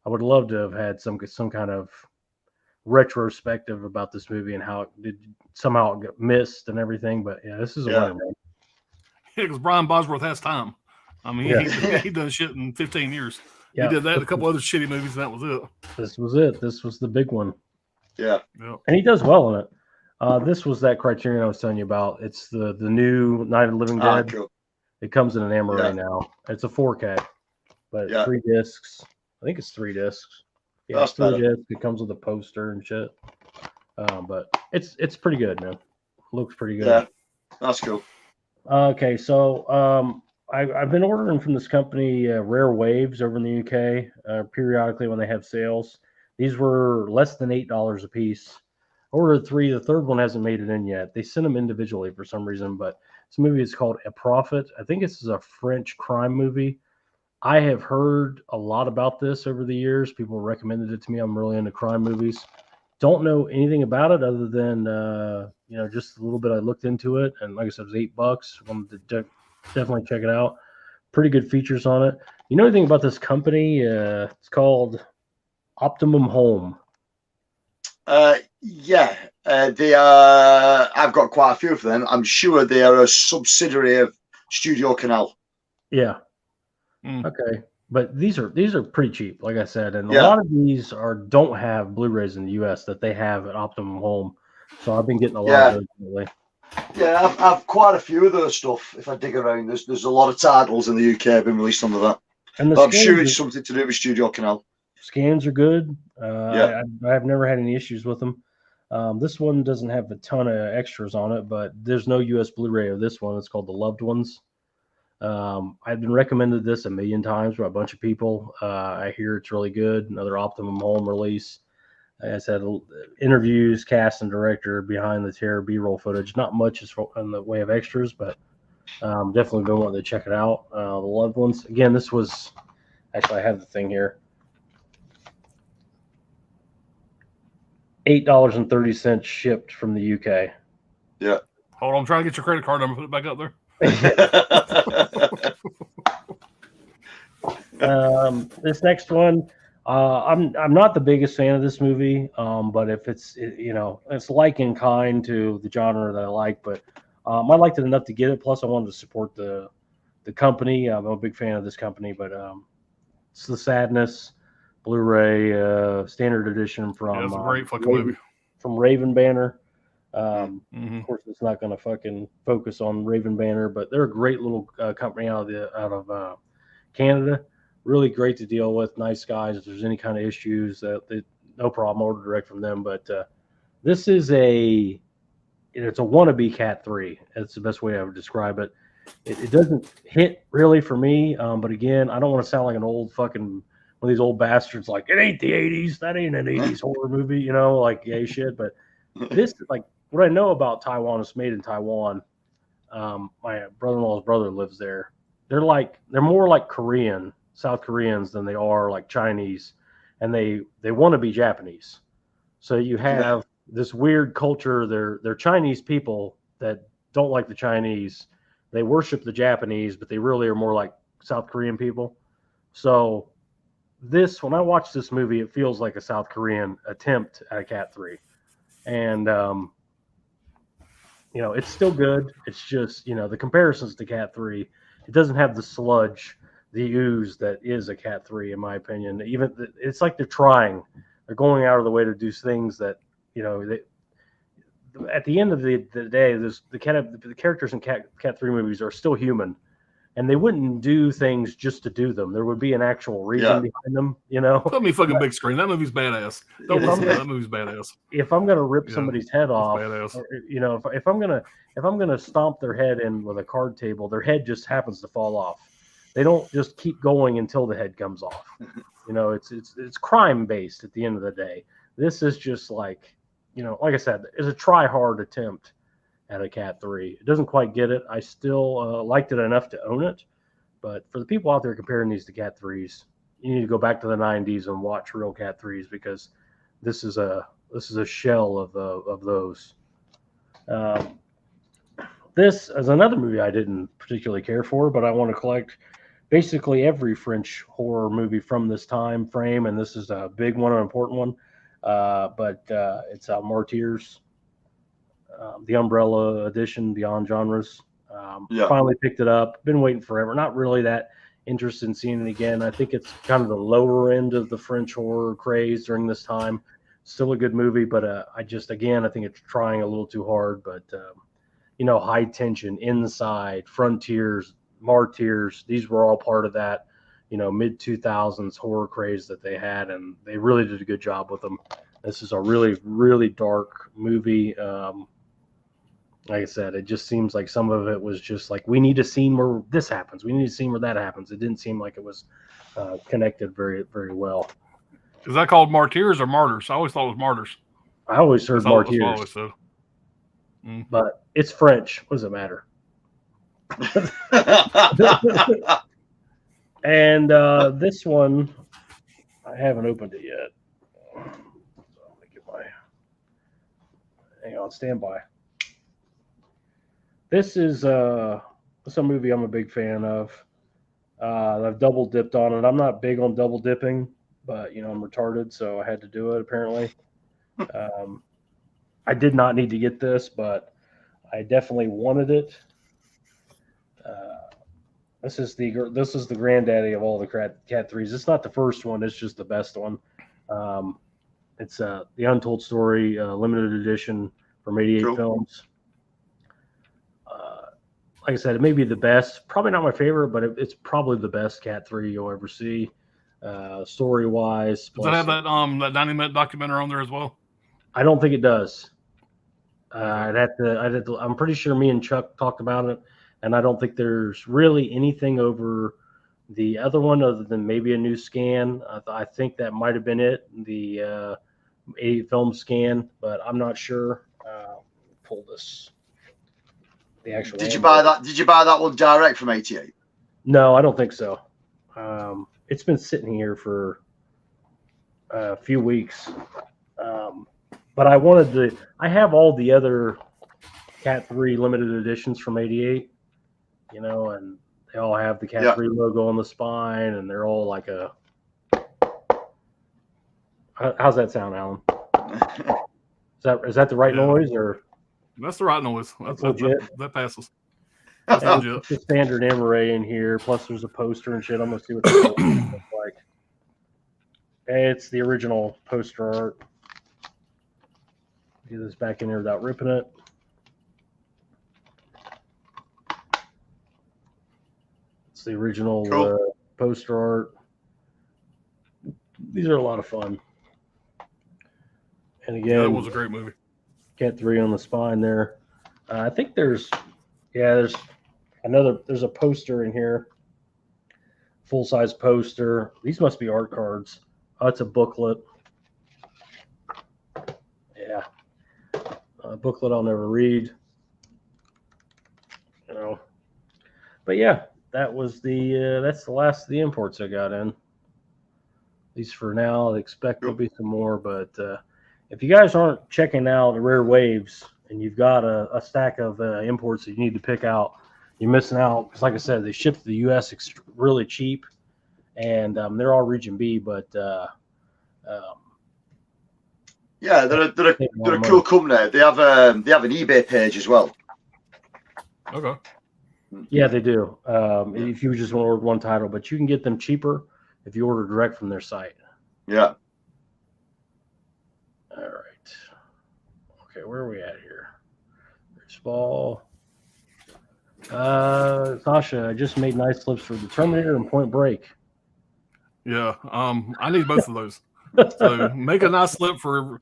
would love to have had some kind of retrospective about this movie and how it did somehow get missed and everything. But yeah, this is a winner, man. Yeah, because Brian Bosworth has time. I mean, he done shit in 15 years. Yeah. He did that, a couple other shitty movies, and that was it. This was it. This was the big one. Yeah. And he does well in it. This was that Criterion I was telling you about. It's the new Night of the Living Dead. Cool. It comes in an Amaray now. It's a 4K, but 3 discs. I think it's 3 discs. Yeah, it's 3 discs. It comes with a poster and shit. But it's pretty good, man. Looks pretty good. Yeah, that's cool. Okay, so I've been ordering from this company, Rare Waves, over in the UK, periodically when they have sales. These were less than $8 a piece. Ordered three. The third one hasn't made it in yet. They send them individually for some reason, but this movie is called A Prophet. I think this is a French crime movie. I have heard a lot about this over the years. People recommended it to me. I'm really into crime movies. Don't know anything about it other than just a little bit. I looked into it, and like I said, it was $8. Wanted to definitely check it out. Pretty good features on it. You know anything about this company? It's called Optimum Home. Yeah, they are. I've got quite a few of them. I'm sure they are a subsidiary of Studio Canal. Yeah. Okay. But these are pretty cheap, like I said, and a Yeah. lot of these don't have Blu-rays in the US that they have at Optimum Home. So I've been getting a lot of those lately. Yeah, I've quite a few of those stuff. If I dig around, there's a lot of titles in the UK have been released under that. And but I'm sure it's something to do with Studio Canal. Scans are good. I've never had any issues with them. This one doesn't have a ton of extras on it, but there's no US Blu-ray of this one. It's called The Loved Ones. I've been recommended this a million times by a bunch of people. I hear it's really good. Another Optimum Home release. Like I said, interviews, cast and director, behind the terror, B-roll footage. Not much in the way of extras, but definitely been wanting to check it out. The Loved Ones. Again, this was actually, I have the thing here. $8.30 shipped from the UK. Yeah. Hold on, I'm trying to get your credit card number. Put it back up there. This next one, I'm not the biggest fan of this movie, but if it's like in kind to the genre that I like, but I liked it enough to get it. Plus, I wanted to support the company. I'm a big fan of this company, but it's The Sadness Blu-ray standard edition from it's a great fucking movie from Raven Banner. Of course, it's not going to fucking focus on Raven Banner, but they're a great little company out of Canada. Really great to deal with. Nice guys. If there's any kind of issues, no problem. Order direct from them. But this is it's a wannabe Cat 3. That's the best way I would describe it. It doesn't hit really for me. But again, I don't want to sound like an old fucking one of these old bastards. Like, it ain't the 80s. That ain't an 80s horror movie. Like gay shit. But this, like, what I know about Taiwan is made in Taiwan. My brother-in-law's brother lives there. They're more like South Koreans than they are like Chinese, and they want to be Japanese. So you have this weird culture. They're Chinese people that don't like the Chinese. They worship the Japanese, but they really are more like South Korean people. So when I watch this movie, it feels like a South Korean attempt at a Cat 3. And, it's still good. It's just, the comparisons to Cat 3, it doesn't have the sludge, the ooze that is a Cat 3, in my opinion. Even it's like they're trying. They're going out of the way to do things that, at the end of the day, the characters in Cat 3 movies are still human. And they wouldn't do things just to do them. There would be an actual reason behind them, Put me fucking big screen. That movie's badass. Don't listen to that movie's badass. If I'm gonna rip somebody's head off, if I'm gonna stomp their head in with a card table, their head just happens to fall off. They don't just keep going until the head comes off. It's crime based at the end of the day. This is just like I said, it's a try hard attempt at a Cat 3. It doesn't quite get it. I still liked it enough to own it. But for the people out there comparing these to Cat 3s, you need to go back to the 90s and watch real Cat 3s, because this is a shell of those. This is another movie I didn't particularly care for, but I want to collect basically every French horror movie from this time frame, and this is a big one, an important one. But it's Martyrs. The Umbrella edition, Beyond Genres. Finally picked it up. Been waiting forever. Not really that interested in seeing it again. I think it's kind of the lower end of the French horror craze during this time. Still a good movie, but I think it's trying a little too hard. But High Tension, Inside, Frontiers, Martyrs, these were all part of that mid 2000s horror craze that they had, and they really did a good job with them. This is a really, really dark movie. like I said, it just seems like some of it was just like, we need a scene where this happens. We need a scene where that happens. It didn't seem like it was connected very, very well. Is that called Martyrs or Martyrs? I always thought it was Martyrs. I always heard Martyrs. Always said. But it's French. What does it matter? And this one, I haven't opened it yet. So let me get my. Hang on, stand by. This is a movie I'm a big fan of. I've double dipped on it. I'm not big on double dipping, but I'm retarded, so I had to do it apparently. I did not need to get this, but I definitely wanted it. This is the granddaddy of all the Cat 3s. It's not the first one. It's just the best one. It's the Untold Story limited edition from 88 Cool. Films. Like I said, it may be the best. Probably not my favorite, but it's probably the best Cat 3 you'll ever see. Story wise. Does it have that 90-minute documentary on there as well? I don't think it does. I'd have to. I'm pretty sure me and Chuck talked about it, and I don't think there's really anything over the other one other than maybe a new scan. I think that might have been it, the 88 film scan, but I'm not sure. Pull this. The actual. Did you buy that? Did you buy that one direct from 88? No, I don't think so. It's been sitting here for a few weeks. But I wanted to. I have all the other Cat 3 limited editions from 88, and they all have the Cat 3 logo on the spine, and they're all like a. How's that sound, Alan? Is that the right noise or? That's the right noise. That's legit. That passes. That's legit. The standard MRA in here. Plus, there's a poster and shit. I'm gonna see what this looks like. It's the original poster art. Get this back in here without ripping it. It's the original poster art. These are a lot of fun. And again, that was a great movie. Cat 3 on the spine there. I think there's a poster in here. Full-size poster. These must be art cards. Oh, it's a booklet. Yeah. A booklet I'll never read. But yeah, that was that's the last of the imports I got in. At least for now. I expect there'll be some more, but if you guys aren't checking out the Rare Waves and you've got a stack of imports that you need to pick out, you're missing out. Because like I said, they ship to the U.S. really cheap, and they're all Region B, but yeah, they're a cool company. They have an eBay page as well. Okay. Yeah, they do. If you just want to order one title, but you can get them cheaper if you order direct from their site. Yeah. All right. Okay, where are we at here? Baseball. Sasha, I just made nice slips for the Terminator and Point Break. Yeah. I need both of those. So make a nice slip for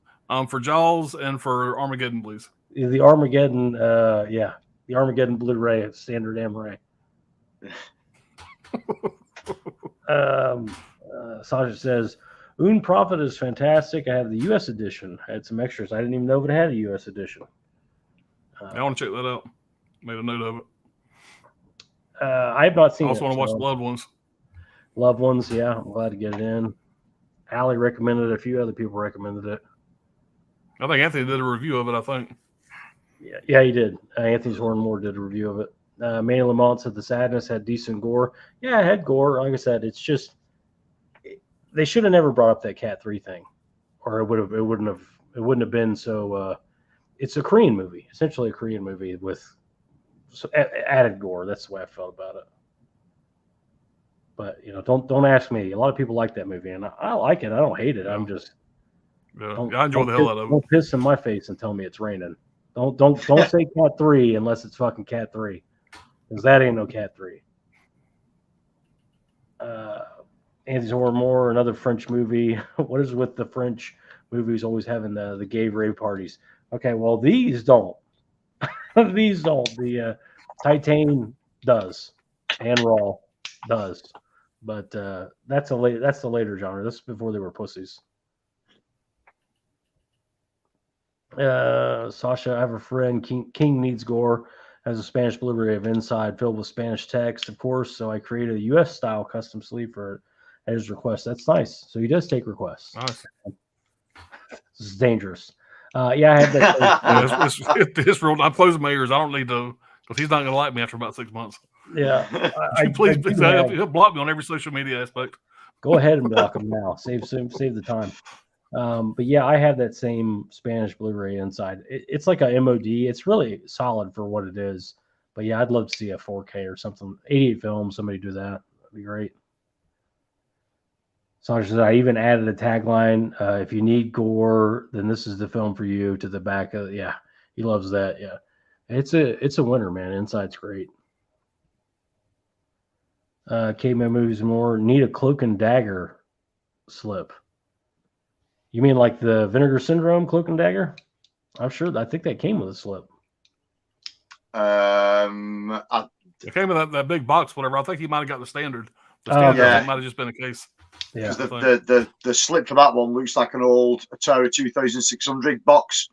Jaws and for Armageddon, please. The Armageddon, the Armageddon Blu-ray, standard MRA. Sasha says, Un Prophet is fantastic. I have the U.S. edition. I had some extras. I didn't even know if it had a U.S. edition. I want to check that out. Made a note of it. I have not seen it. I also want to watch Loved Ones. Loved Ones, yeah. I'm glad to get it in. Allie recommended it. A few other people recommended it. I think Anthony did a review of it, I think. Yeah, he did. Anthony Zorn-Moore did a review of it. Manny Lamont said the Sadness had decent gore. Yeah, it had gore. Like I said, it's just they should have never brought up that Cat 3 thing, or it wouldn't have been so. It's a Korean movie, essentially a Korean movie with added gore. That's the way I felt about it. But don't ask me. A lot of people like that movie, and I like it. I don't hate it. I'm just I enjoy the hell out of it. Don't piss in my face and tell me it's raining. Don't say Cat 3 unless it's fucking Cat 3, because that ain't no Cat 3. Anthony Hormore, another French movie. What is with the French movies always having the gay rave parties? Okay, well these don't. These don't. The Titan does, and Raw does, but that's the later genre. This is before they were pussies. Sasha, I have a friend, King Needs Gore, has a Spanish Blu-ray of Inside filled with Spanish text, of course, so I created a U.S. style custom sleeve for it at his request. That's nice. So he does take requests. Nice. This is dangerous. Yeah, I had that. It's real. I'm closing my ears. I don't need to, because he's not going to like me after about 6 months. Yeah. Please, he'll block me on every social media aspect. Go ahead and block him now. Save the time. But yeah, I have that same Spanish Blu-ray Inside. It's like a MOD. It's really solid for what it is. But yeah, I'd love to see a 4K or something. 88 film, somebody do that. That'd be great. Sasha said, I even added a tagline. If you need gore, then this is the film for you, to the back of. Yeah, he loves that. Yeah, it's a winner, man. Inside's great. Caveman movies more. Need a cloak and dagger slip. You mean like the Vinegar Syndrome cloak and dagger? I'm sure. I think that came with a slip. It came with that big box, whatever. I think he might have got the standard. The standard might have just been a case. Yeah. The slip for that one looks like an old Atari 2600 box.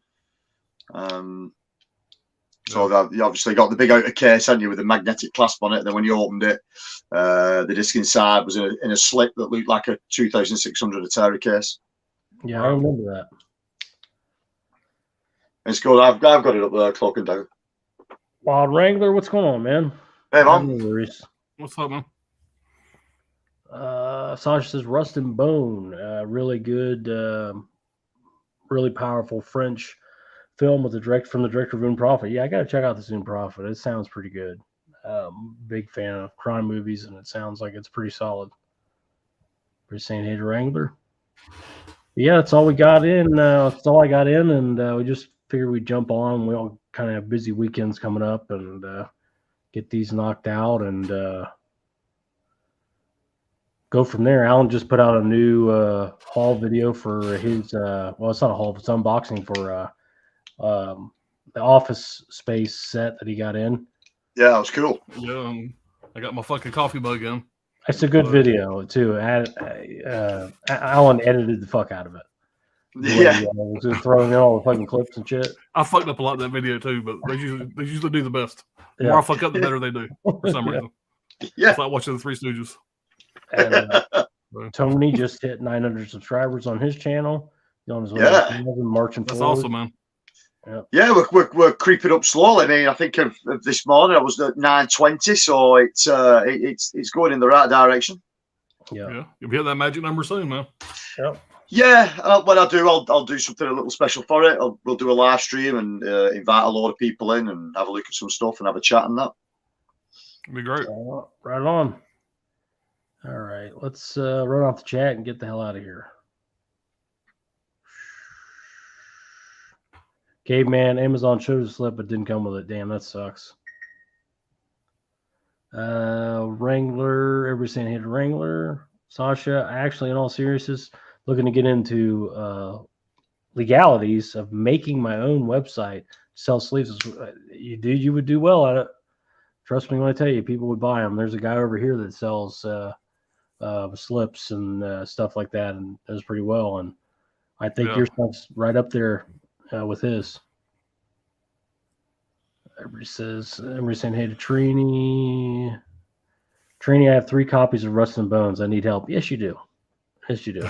So that you obviously got the big outer case, hadn't you, with the magnetic clasp on it. And then when you opened it, the disc inside was in a slip that looked like a 2600 Atari case. Yeah, I remember that. It's good. I've got it up there, cloak and dagger. Wild Wrangler, what's going on, man? Hey, man. No worries. What's up, man? Sasha says Rust and Bone, really good, really powerful French film with from the director of Un Prophet. Yeah, I got to check out this Un Prophet. It sounds pretty good. Big fan of crime movies, and it sounds like it's pretty solid. Pretty saying, hey, Wrangler. Yeah, that's all we got in. That's all I got in, and we just figured we'd jump on. We all kind of have busy weekends coming up, and get these knocked out, and go from there. Alan just put out a new haul video for his. Well, it's not a haul; it's unboxing for the Office Space set that he got in. Yeah, that was cool. Yeah, I got my fucking coffee mug in. It's a good video too. Alan edited the fuck out of it. Yeah, he was just throwing in all the fucking clips and shit. I fucked up a lot in that video too, but they usually do the best. The Yeah. more I fuck up, the better they do for some reason. yeah. It's like watching the Three Stooges. And Tony just hit 900 subscribers on his channel. He's on his way to marching That's forward. awesome, man. Yeah, we're creeping up slowly. I mean, I think of this morning I was at 920, so it's going in the right direction. Yeah. You'll hit that magic number soon, man. Yep. Yeah, when I do, I'll do something a little special for it. We'll do a live stream and invite a load of people in and have a look at some stuff and have a chat and that. It'd be great. Right on. All right, let's run off the chat and get the hell out of here. Caveman, Amazon showed a slip, but didn't come with it. Damn, that sucks. Wrangler, everybody's saying hit a Wrangler. Sasha, actually, in all seriousness, looking to get into legalities of making my own website, sell sleeves. You would do well at it. Trust me when I tell you, people would buy them. There's a guy over here that sells slips and stuff like that, and does pretty well. And I think your stuff's right up there with his. Everybody saying hey to Trini. Trini, I have 3 copies of Rust and Bones. I need help. Yes, you do. Yes, you do.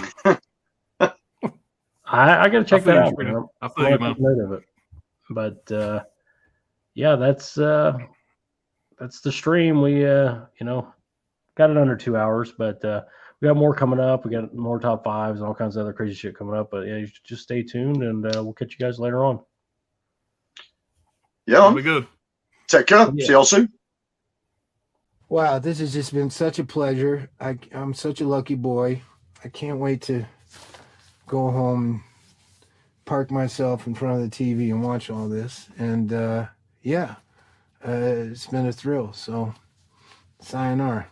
I got to check that out. I feel you, man. Of it. But yeah, that's the stream. We got it under 2 hours, but we got more coming up. We got more top 5s and all kinds of other crazy shit coming up. But yeah, you should just stay tuned, and we'll catch you guys later on. Yeah, That'll be good. Take care. See you all soon. Wow, this has just been such a pleasure. I'm such a lucky boy. I can't wait to go home and park myself in front of the TV and watch all this. And it's been a thrill. So, sayonara.